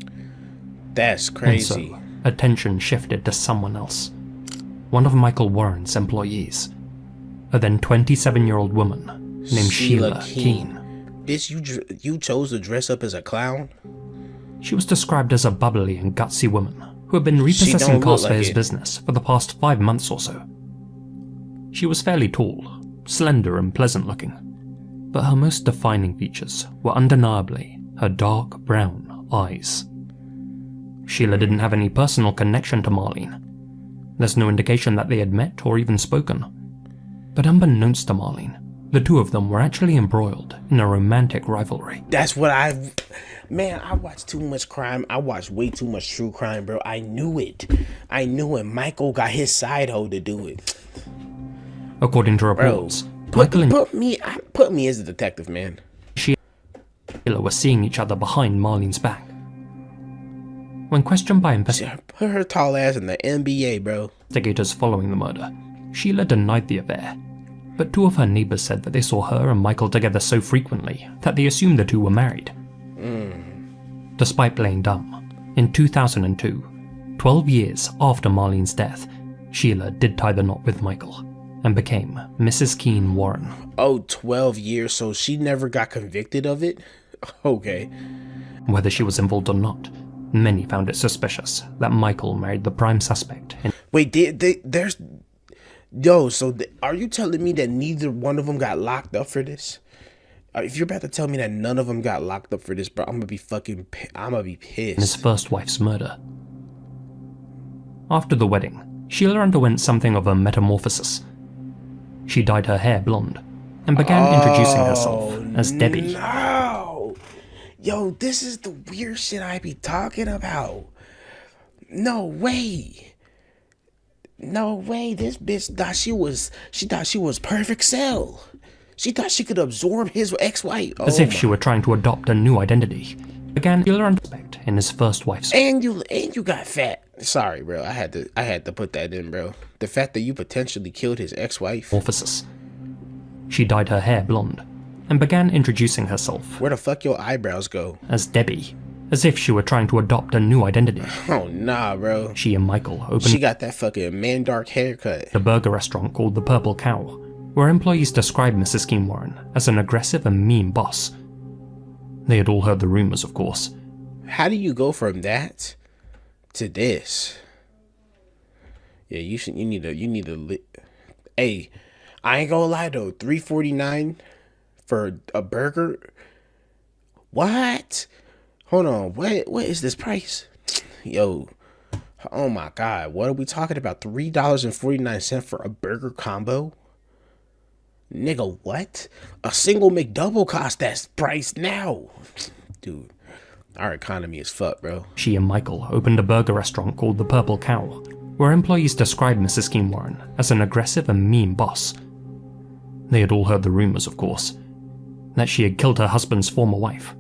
That's And crazy. so, attention shifted to someone else. One of Michael Warren's employees. A then 27-year-old woman named Sheila Keene. Bitch, you chose to dress up as a clown? She was described as a bubbly and gutsy woman who had been don't repossessing look cars for like his it. business for the past 5 months or so. She was fairly tall, slender and pleasant looking, but her most defining features were undeniably her dark brown eyes. Sheila didn't have any personal connection to Marlene. There's no indication that they had met or even spoken. But unbeknownst to Marlene, the two of them were actually embroiled in a romantic rivalry. That's what Man, I watch too much crime. I watch way too much true crime, bro. I knew it. Michael got his side hoe to do it. According to reports, Michael and Put me as a detective, man. Sheila were seeing each other behind Marlene's back. When questioned by Put her tall ass in the NBA, bro. investigators following the murder, Sheila denied the affair, but two of her neighbors said that they saw her and Michael together so frequently that they assumed the two were married. Despite playing dumb, in 2002, 12 years after Marlene's death, Sheila did tie the knot with Michael and became Mrs. Keene Warren. Oh, 12 years, so she never got convicted of it? Okay. Whether she was involved or not, many found it suspicious that Michael married the prime suspect. Wait, are you telling me that neither one of them got locked up for this? If you're about to tell me that none of them got locked up for this, bro, I'm gonna be in his pissed. first wife's murder. After the wedding, Sheila underwent something of a metamorphosis. She dyed her hair blonde and began introducing herself as Debbie. No! Yo, this is the weird shit I be talking about. No way. No way. This bitch thought she was perfect cell. She thought she could absorb his ex-wife. As if she were trying to adopt a new identity, began Sheila unsuspect in his first wife's. And you got fat. Sorry, bro. I had to put that in, bro. The fact that you potentially killed his ex-wife. Metamorphosis. She dyed her hair blonde and began introducing herself Where the fuck your eyebrows go? as Debbie, as if she were trying to adopt a new identity. Oh nah, bro. She and Michael She opened got that fucking Mandark haircut. a burger restaurant called the Purple Cow, where employees described Mrs. Keenwarren as an aggressive and mean boss. They had all heard the rumors, of course. How do you go from that to this? Yeah, you need to hey, I ain't gonna lie though, $3.49 for a burger? What? Hold on, what is this price? Yo, oh my god, what are we talking about? $3.49 for a burger combo? Nigga, what? A single McDouble cost that price now. Dude, our economy is fucked, bro. She and Michael opened a burger restaurant called the Purple Cow, where employees described Mrs. Keenwarren as an aggressive and mean boss. They had all heard the rumors, of course, that she had killed her husband's former wife,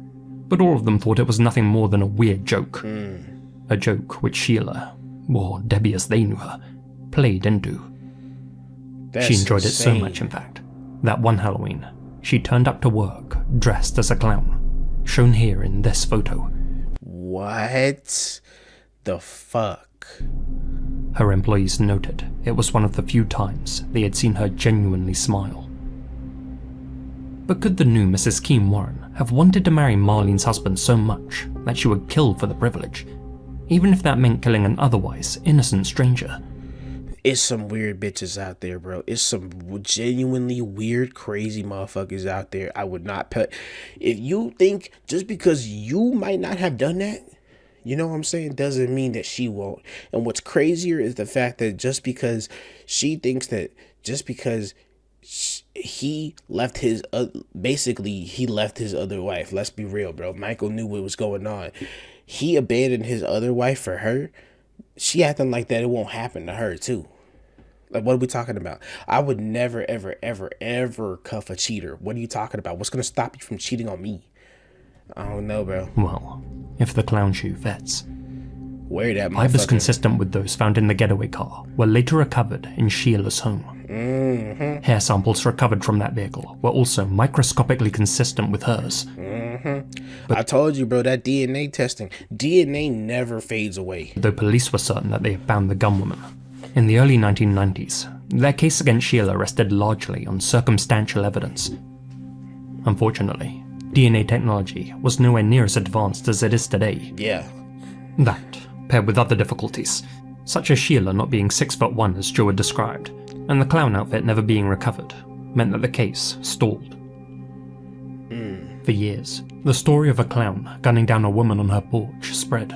but all of them thought it was nothing more than a weird joke. A joke which Sheila, or Debbie as they knew her, played into. That's She enjoyed it so insane. much, in fact, that one Halloween, she turned up to work dressed as a clown, shown here in this photo. What the fuck? Her employees noted it was one of the few times they had seen her genuinely smile. But could the new Mrs. Keenwarren have wanted to marry Marlene's husband so much that she would kill for the privilege, even if that meant killing an otherwise innocent stranger? It's some weird bitches out there, bro. It's some genuinely weird, crazy motherfuckers out there. I would not put. If you think just because you might not have done that, you know what I'm saying, doesn't mean that she won't. And what's crazier is the fact that just because she thinks that just because he left his he left his other wife. Let's be real, bro. Michael knew what was going on. He abandoned his other wife for her. She acting like that it won't happen to her too. Like, what are we talking about? I would never, ever, ever, ever cuff a cheater. What are you talking about? What's gonna stop you from cheating on me? I don't know, bro. Well, if the clown shoe fits. Wear that Fibers motherfucker. consistent with those found in the getaway car were later recovered in Sheila's home. Hair samples recovered from that vehicle were also microscopically consistent with hers. I told you, bro, that DNA testing. DNA never fades away. Though police were certain that they had found the gunwoman. In the early 1990s, their case against Sheila rested largely on circumstantial evidence. Unfortunately, DNA technology was nowhere near as advanced as it is today. Yeah. That, paired with other difficulties, such as Sheila not being 6'1" as Joe had described, and the clown outfit never being recovered, meant that the case stalled. For years, the story of a clown gunning down a woman on her porch spread.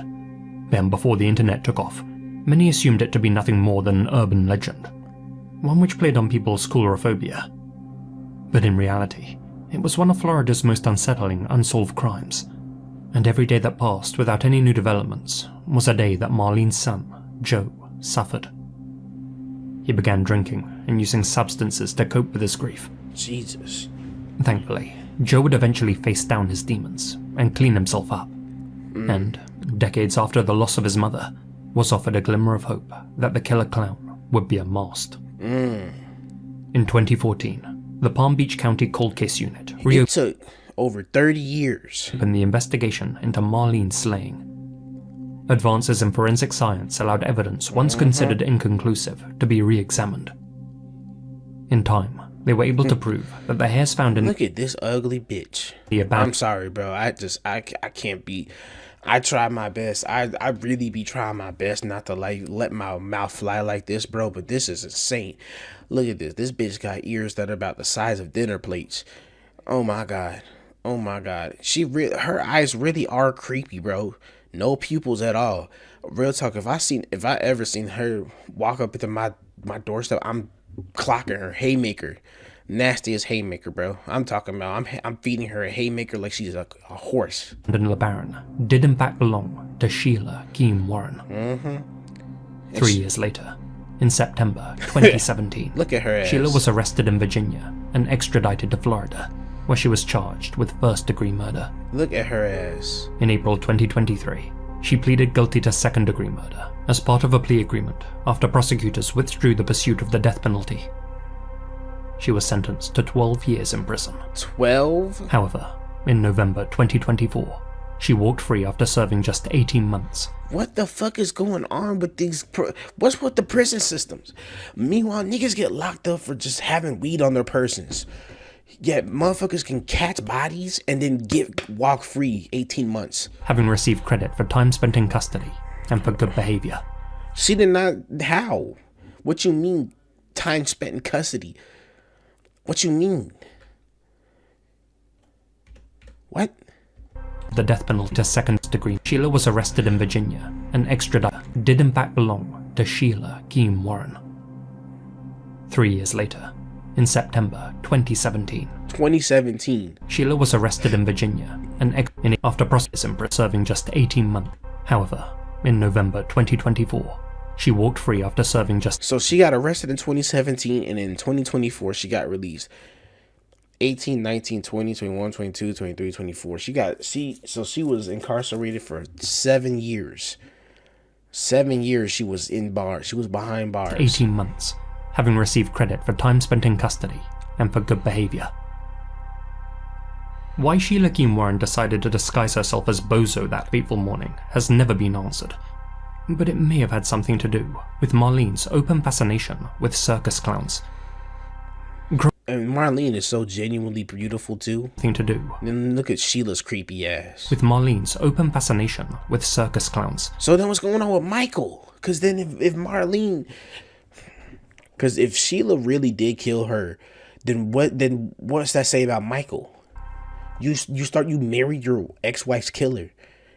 Then, before the internet took off, many assumed it to be nothing more than an urban legend, one which played on people's coulrophobia. But in reality, it was one of Florida's most unsettling unsolved crimes, and every day that passed without any new developments was a day that Marlene's son, Joe, suffered. He began drinking and using substances to cope with his grief. Jesus. Thankfully, Joe would eventually face down his demons and clean himself up, and, decades after the loss of his mother, was offered a glimmer of hope that the killer clown would be unmasked. In 2014, the Palm Beach County Cold Case Unit It reopened took over 30 years. the investigation into Marlene's slaying. Advances in forensic science allowed evidence once considered inconclusive to be re-examined. In time, they were able to prove that the hairs found in Look at this ugly bitch. the I'm abandoned sorry, bro. I can't be. I try my best. I really be trying my best not to like let my mouth fly like this, bro. But this is insane. Look at this. This bitch got ears that are about the size of dinner plates. Oh my god. Oh my god. Her eyes really are creepy, bro. No pupils at all. Real talk, if I ever seen her walk up into my doorstep, I'm clocking her. Haymaker. Nasty as haymaker, bro. I'm talking about I'm feeding her a haymaker like she's a horse. And LeBaron did in fact belong to Sheila Keane Warren. 3 years later, in September 2017, Look at her ass. Sheila was arrested in Virginia and extradited to Florida, where she was charged with first-degree murder. Look at her ass. In April 2023, she pleaded guilty to second-degree murder as part of a plea agreement after prosecutors withdrew the pursuit of the death penalty. She was sentenced to 12 years in prison. 12? However, in November 2024, she walked free after serving just 18 months. What the fuck is going on with these? What's with the prison systems? Meanwhile, niggas get locked up for just having weed on their persons. Yet motherfuckers can catch bodies and then walk free 18 months. Having received credit for time spent in custody and for good behavior. She did not. How? What you mean, time spent in custody? What you mean? What? The death penalty to second degree. Sheila was arrested in Virginia and extradited did in fact belong to Sheila Keane Warren. 3 years later, in September 2017. 2017. Sheila was arrested in Virginia and after processing serving just 18 months. However, in November 2024, she walked free after serving just... So she got arrested in 2017 and in 2024 she got released. 18, 19, 20, 21, 22, 23, 24. So she was incarcerated for 7 years. 7 years she was in bars. She was behind bars. 18 months, having received credit for time spent in custody and for good behavior. Why Sheila Keane Warren decided to disguise herself as Bozo that fateful morning has never been answered, but it may have had something to do with Marlene's open fascination with circus clowns. And Marlene is so genuinely beautiful too. Thing to do. And look at Sheila's creepy ass. With Marlene's open fascination with circus clowns. So then what's going on with Michael? Because then if Marlene... Because if Sheila really did kill her, then what's that say about Michael? You married your ex-wife's killer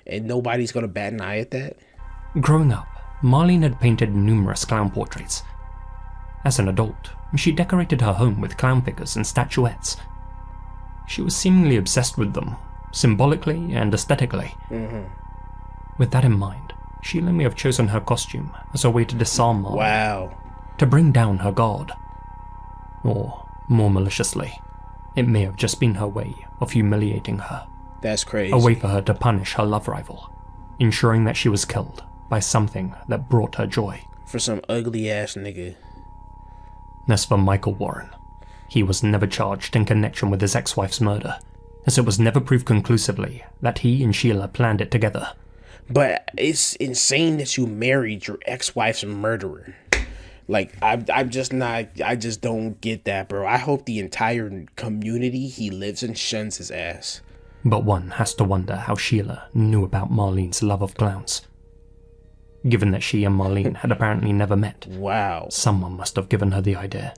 and nobody's going to bat an eye at that? Growing up, Marlene had painted numerous clown portraits. As an adult, she decorated her home with clown figures and statuettes. She was seemingly obsessed with them, symbolically and aesthetically. With that in mind, Sheila may have chosen her costume as a way to disarm Marlene. Wow. To bring down her guard. Or, more maliciously, it may have just been her way of humiliating her. That's crazy. A way for her to punish her love rival, ensuring that she was killed by something that brought her joy. For some ugly ass nigga. As for Michael Warren, he was never charged in connection with his ex-wife's murder, as it was never proved conclusively that he and Sheila planned it together. But it's insane that you married your ex-wife's murderer. Like, I just don't get that, bro. I hope the entire community he lives in shuns his ass. But one has to wonder how Sheila knew about Marlene's love of clowns. Given that she and Marlene had apparently never met, wow, someone must have given her the idea.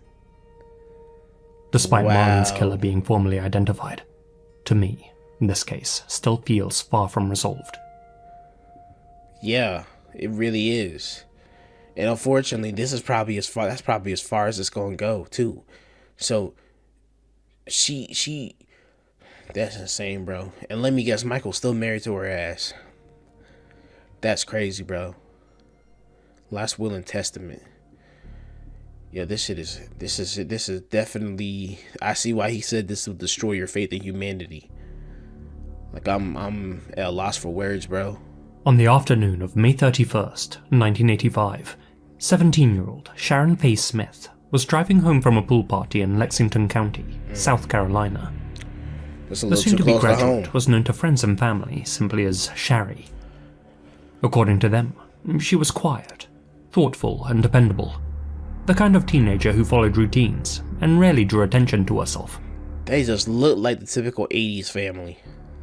Despite Marlene's killer being formally identified, to me, this case still feels far from resolved. Yeah, it really is. And unfortunately, that's probably as far as it's gonna go too. So she that's insane, bro. And let me guess, Michael's still married to her ass. That's crazy, bro. Last will and testament. Yeah, this is definitely, I see why he said this will destroy your faith in humanity. Like, I'm at a loss for words, bro. On the afternoon of May 31st, 1985, 17-year-old Sharon Faye Smith was driving home from a pool party in Lexington County, South Carolina. The soon-to-be graduate was known to friends and family simply as Shari. According to them, she was quiet, thoughtful and dependable. The kind of teenager who followed routines and rarely drew attention to herself. They just looked like the typical 80s family.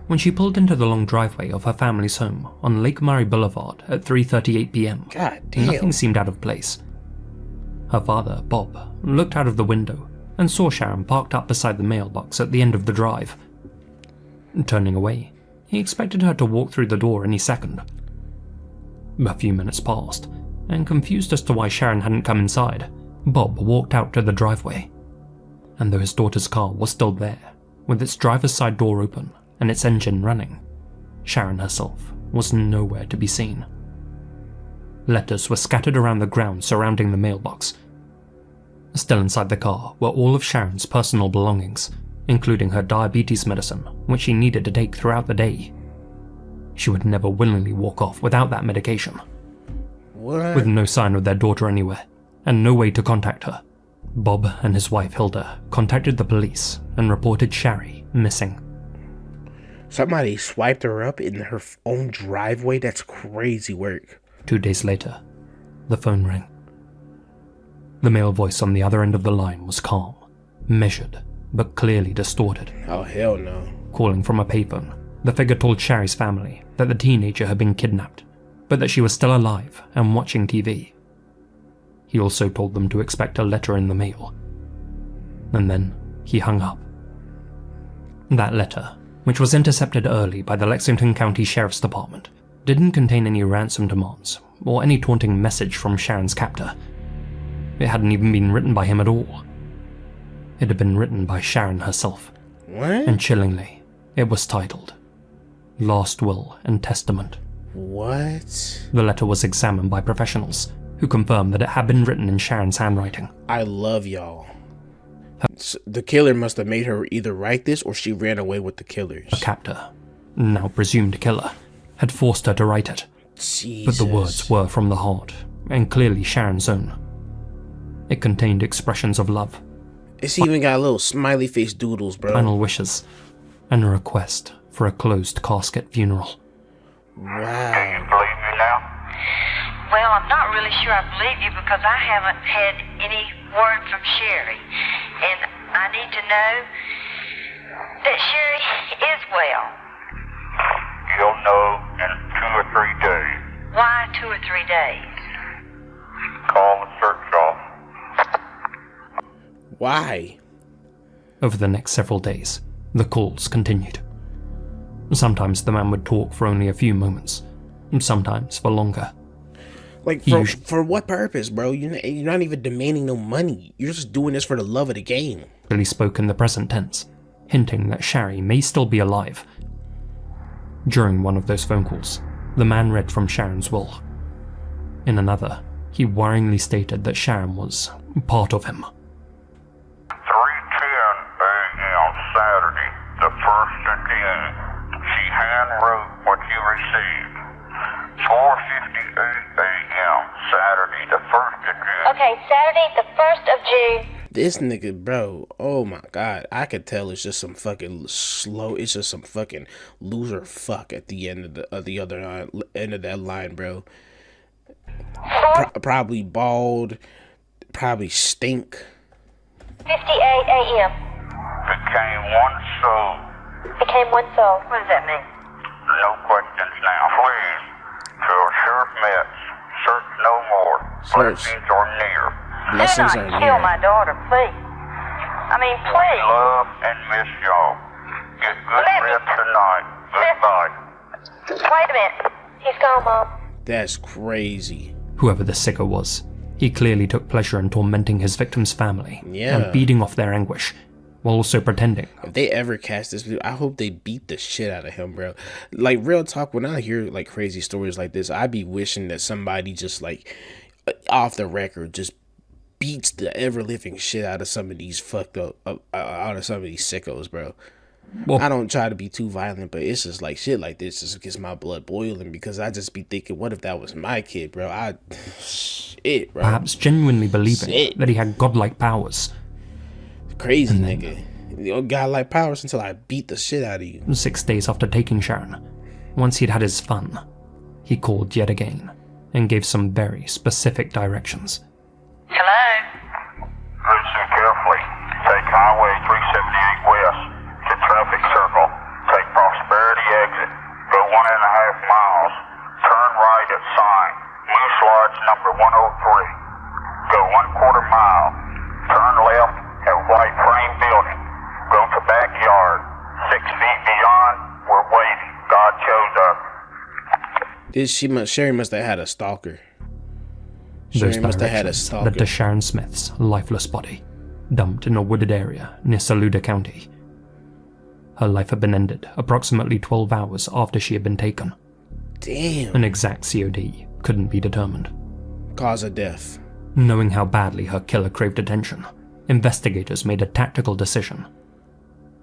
When she pulled into the long driveway of her family's home on Lake Murray Boulevard at 3:38 p.m., God damn. nothing seemed out of place. Her father, Bob, looked out of the window and saw Sharon parked up beside the mailbox at the end of the drive. Turning away, he expected her to walk through the door any second. A few minutes passed, and confused as to why Sharon hadn't come inside, Bob walked out to the driveway. And though his daughter's car was still there, with its driver's side door open and its engine running, Sharon herself was nowhere to be seen. Letters were scattered around the ground surrounding the mailbox. Still inside the car were all of Sharon's personal belongings, including her diabetes medicine, which she needed to take throughout the day. She would never willingly walk off without that medication. What? With no sign of their daughter anywhere, and no way to contact her, Bob and his wife Hilda contacted the police and reported Shari missing. Somebody swiped her up in her own driveway? That's crazy work. 2 days later, the phone rang. The male voice on the other end of the line was calm, measured, but clearly distorted. Oh, hell no. Calling from a payphone, the figure told Shari's family that the teenager had been kidnapped, but that she was still alive and watching TV. He also told them to expect a letter in the mail. And then he hung up. That letter, which was intercepted early by the Lexington County Sheriff's Department, didn't contain any ransom demands or any taunting message from Sharon's captor. It hadn't even been written by him at all. It had been written by Sharon herself. What? And chillingly, it was titled, Last Will and Testament. What? The letter was examined by professionals, who confirmed that it had been written in Sharon's handwriting. I love y'all. The killer must have made her either write this or she ran away with the killers. Her captor, now presumed killer, had forced her to write it. Jesus. But the words were from the heart, and clearly Sharon's own. It contained expressions of love, It's even got little smiley face doodles, bro. final wishes, and a request for a closed casket funeral. Wow. Believe me now? Well, I'm not really sure I believe you because I haven't had any word from Sherry. And I need to know that Sherry is well. You'll know in 2 or 3 days. Why 2 or 3 days? Call the search off. Why? Over the next several days, the calls continued. Sometimes the man would talk for only a few moments, sometimes for longer. Like, for what purpose, bro? You're not even demanding no money. You're just doing this for the love of the game. He spoke in the present tense, hinting that Shari may still be alive. During one of those phone calls, the man read from Sharon's will. In another, he worryingly stated that Sharon was part of him. 3:10 a.m. Saturday, the 1st of June. She handwrote what you received. 4:58 a.m. Saturday, the 1st of June. Okay, Saturday, the 1st of June. This nigga, bro, oh my god, I could tell it's just some fucking slow, it's just some fucking loser fuck at the end of the other end of that line, bro. Probably bald, probably stink. 58 a.m. Became one soul. Became one soul. What does that mean? No questions now. Please, to assure Mets, search no more. Search. Blessings are near. Blessings Do are not kill near. my daughter, please. I mean, please. Love and miss y'all. Get good rest tonight. Goodbye. Wait a minute. He's gone, Mom. That's crazy. Whoever the sicko was, he clearly took pleasure in tormenting his victim's family Yeah. and beating off their anguish, while also pretending. If they ever cast this video, I hope they beat the shit out of him, bro. Like, real talk, when I hear like crazy stories like this, I be wishing that somebody just like off the record just beats the ever living shit out of some of these fucked up out of some of these sickos, bro. Well, I don't try to be too violent, but it's just like shit like this just gets my blood boiling because I just be thinking, what if that was my kid, bro? Shit, bro. perhaps genuinely believing Shit. that he had godlike powers. Crazy nigga. You know, God like powers until I beat the shit out of you. 6 days after taking Sharon, once he'd had his fun, he called yet again and gave some very specific directions. Hello? Listen carefully. Take Highway 378 west to traffic circle. Take Prosperity exit. Go 1.5 miles. Turn right at sign. Moose Lodge number 103. Go 1/4 mile. Turn left at White backyard. 6 feet beyond, we're waiting. God chose us. Sherry must have had a stalker. Those Sherry must have had a directions stalker. led to Sharon Smith's lifeless body, dumped in a wooded area near Saluda County. Her life had been ended approximately 12 hours after she had been taken. Damn. An exact COD couldn't be determined. Cause of death. Knowing how badly her killer craved attention, investigators made a tactical decision.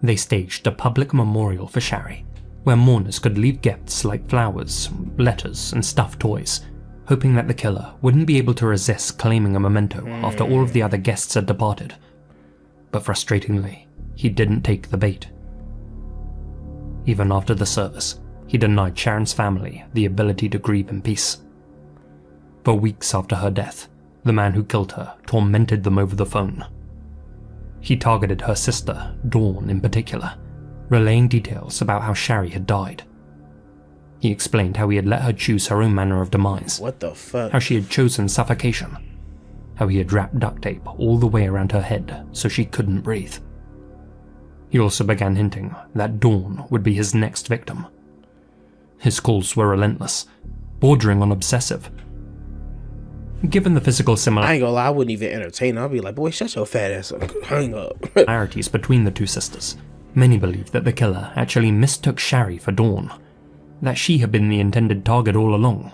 They staged a public memorial for Shari, where mourners could leave gifts like flowers, letters, and stuffed toys, hoping that the killer wouldn't be able to resist claiming a memento after all of the other guests had departed. But frustratingly, he didn't take the bait. Even after the service, he denied Sharon's family the ability to grieve in peace. For weeks after her death, the man who killed her tormented them over the phone. He targeted her sister, Dawn, in particular, relaying details about how Shari had died. He explained how he had let her choose her own manner of demise, What the fuck? how she had chosen suffocation, how he had wrapped duct tape all the way around her head so she couldn't breathe. He also began hinting that Dawn would be his next victim. His calls were relentless, bordering on obsessive. Given the physical I ain't gonna lie, I wouldn't even entertain her. I'd be like, boy, shut your fat ass up. Hang up. similarities between the two sisters, many believed that the killer actually mistook Shari for Dawn, that she had been the intended target all along.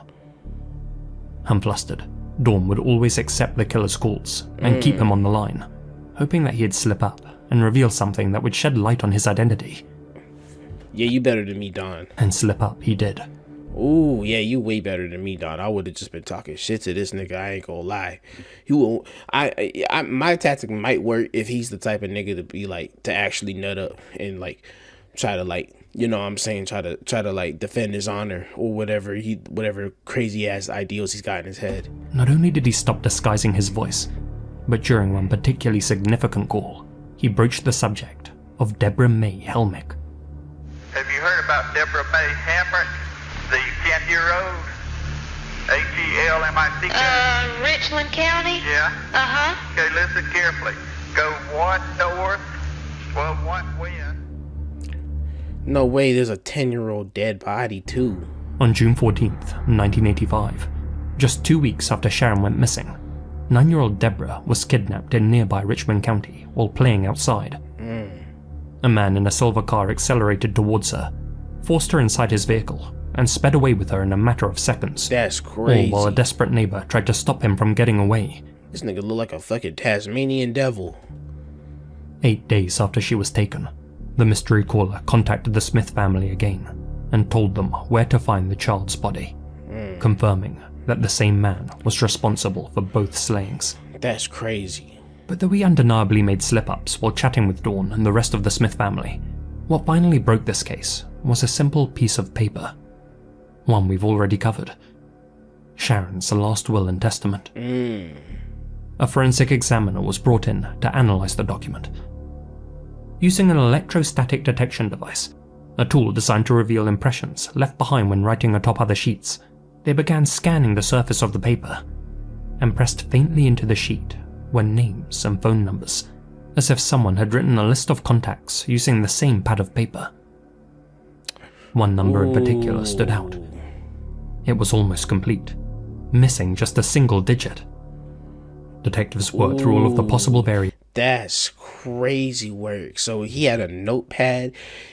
Unflustered, Dawn would always accept the killer's calls and keep him on the line, hoping that he'd slip up and reveal something that would shed light on his identity. Yeah, you better than me, Don. And slip up he did. Ooh, yeah, you way better than me, Don. I would have just been talking shit to this nigga. I ain't gonna lie. You won't. My tactic might work if he's the type of nigga to be like to actually nut up and like try to like, you know what I'm saying, try to like defend his honor or whatever crazy ass ideals he's got in his head. Not only did he stop disguising his voice, but during one particularly significant call, he broached the subject of Deborah May Helmick. Have you heard about Deborah May Hamrick, the 10-year-old? Helmick? Richland County? Yeah? Uh-huh. Okay, listen carefully. Go 1 north, 1 west. No way, there's a 10-year-old dead body too. On June 14th, 1985, just 2 weeks after Sharon went missing, 9-year-old Deborah was kidnapped in nearby Richmond County while playing outside. A man in a silver car accelerated towards her, forced her inside his vehicle, and sped away with her in a matter of seconds. That's crazy. All while a desperate neighbor tried to stop him from getting away. This nigga look like a fucking Tasmanian devil. 8 days after she was taken, the mystery caller contacted the Smith family again and told them where to find the child's body, confirming that the same man was responsible for both slayings. That's crazy. But though he undeniably made slip-ups while chatting with Dawn and the rest of the Smith family, what finally broke this case was a simple piece of paper. One we've already covered. Sharon's last will and testament. A forensic examiner was brought in to analyze the document. Using an electrostatic detection device, a tool designed to reveal impressions left behind when writing atop other sheets, they began scanning the surface of the paper and pressed faintly into the sheet were names and phone numbers, as if someone had written a list of contacts using the same pad of paper. One number in particular stood out. It was almost complete, missing just a single digit. Detectives worked through all of the possible variations. That's crazy work. So he had a notepad,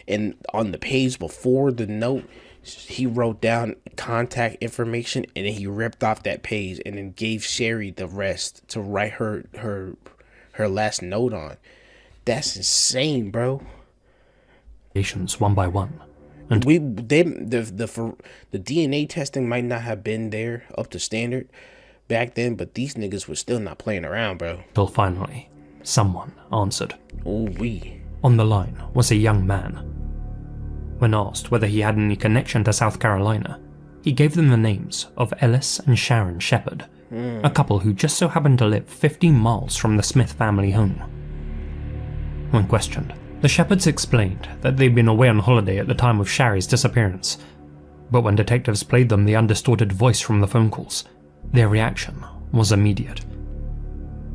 and on the page before the note, he wrote down contact information, and then he ripped off that page and then gave Sherry the rest to write her last note on. That's insane, bro. One by one. And The DNA testing might not have been there up to standard back then, but these niggas were still not playing around, bro. till finally, someone answered. Ooh-wee. On the line was a young man. When asked whether he had any connection to South Carolina, he gave them the names of Ellis and Sharon Shepard, a couple who just so happened to live 15 miles from the Smith family home. When questioned, the Shepards explained that they'd been away on holiday at the time of Shari's disappearance, but when detectives played them the undistorted voice from the phone calls, their reaction was immediate.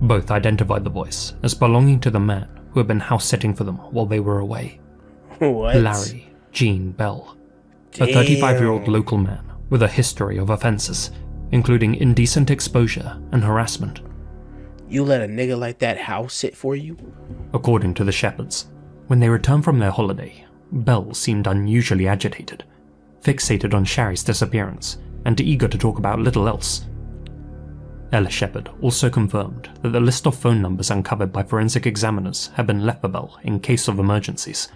Both identified the voice as belonging to the man who had been house-sitting for them while they were away. What? Larry Gene Bell, a 35-year-old Damn. local man with a history of offenses, including indecent exposure and harassment. You let a nigga like that house sit for you? According to the Shepherds, when they returned from their holiday, Bell seemed unusually agitated, fixated on Sherry's disappearance, and eager to talk about little else. Ella Shepherd also confirmed that the list of phone numbers uncovered by forensic examiners had been left for Bell in case of emergencies.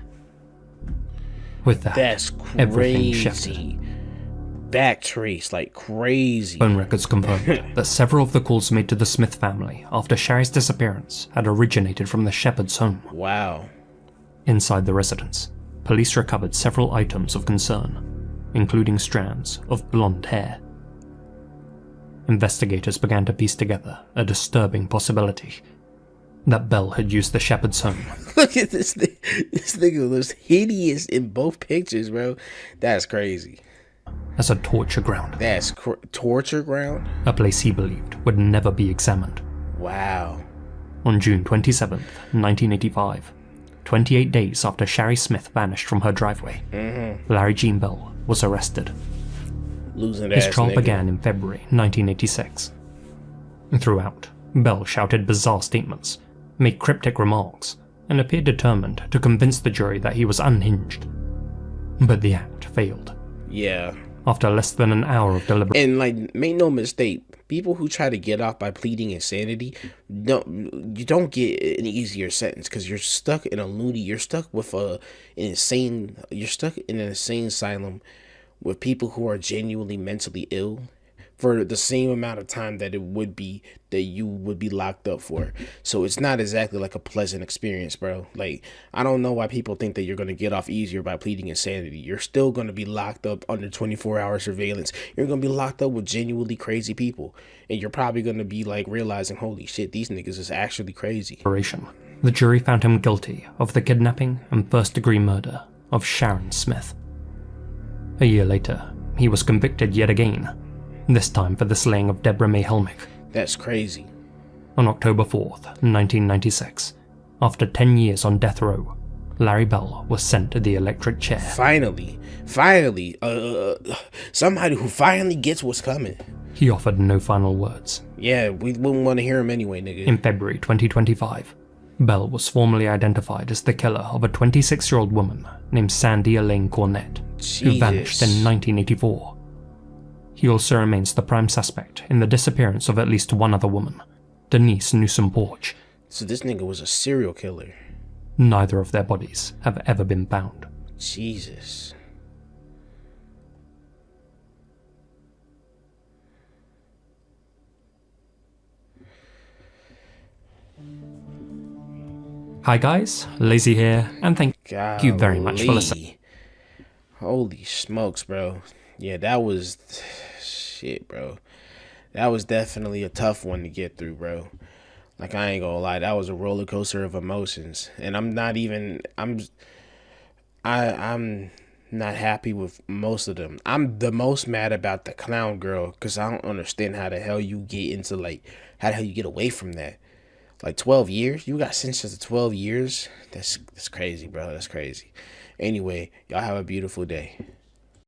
With that, That's everything crazy. shifted. Backtrace like crazy. Phone records confirmed that several of the calls made to the Smith family after Sherry's disappearance had originated from the Shepherd's home. Wow. Inside the residence, police recovered several items of concern, including strands of blonde hair. Investigators began to piece together a disturbing possibility that Bell had used the Shepherd's home. Look at this thing. This nigga looks hideous in both pictures, bro. That's crazy. As a torture ground, That's torture ground? a place he believed would never be examined. Wow. On June 27, 1985, 28 days after Sherry Smith vanished from her driveway, Larry Gene Bell was arrested. Losing His ass trial nigga. began in February 1986. Throughout, Bell shouted bizarre statements, made cryptic remarks, and appeared determined to convince the jury that he was unhinged. But the act failed. Yeah. After less than an hour of deliberation, And like, make no mistake, people who try to get off by pleading insanity, you don't get an easier sentence because you're stuck in a loony. You're stuck with you're stuck in an insane asylum with people who are genuinely mentally ill for the same amount of time that you would be locked up for. So it's not exactly like a pleasant experience, bro. Like, I don't know why people think that you're going to get off easier by pleading insanity. You're still going to be locked up under 24-hour surveillance. You're going to be locked up with genuinely crazy people. And you're probably going to be like realizing, holy shit, these niggas is actually crazy. the jury found him guilty of the kidnapping and first-degree murder of Sharon Smith. A year later, he was convicted yet again, this time for the slaying of Deborah May Helmick. That's crazy. On October 4th, 1996, after 10 years on death row, Larry Bell was sent to the electric chair. Finally, somebody who finally gets what's coming. He offered no final words. Yeah, we wouldn't want to hear him anyway, nigga. In February 2025, Bell was formally identified as the killer of a 26-year-old woman named Sandy Elaine Cornett, who vanished in 1984. He also remains the prime suspect in the disappearance of at least one other woman, Denise Newsom Porch. So this nigga was a serial killer. Neither of their bodies have ever been found. Jesus. Hi guys, Lazy here, and thank you very much for listening. Holy smokes, bro. Yeah, that was... Shit, bro. That was definitely a tough one to get through, bro. Like, I ain't gonna lie, that was a roller coaster of emotions. And I'm not happy with most of them. I'm the most mad about the clown girl, because I don't understand how the hell you get into, like, how the hell you get away from that. Like 12 years? You got sentenced to 12 years? That's crazy, bro. That's crazy. Anyway, y'all have a beautiful day.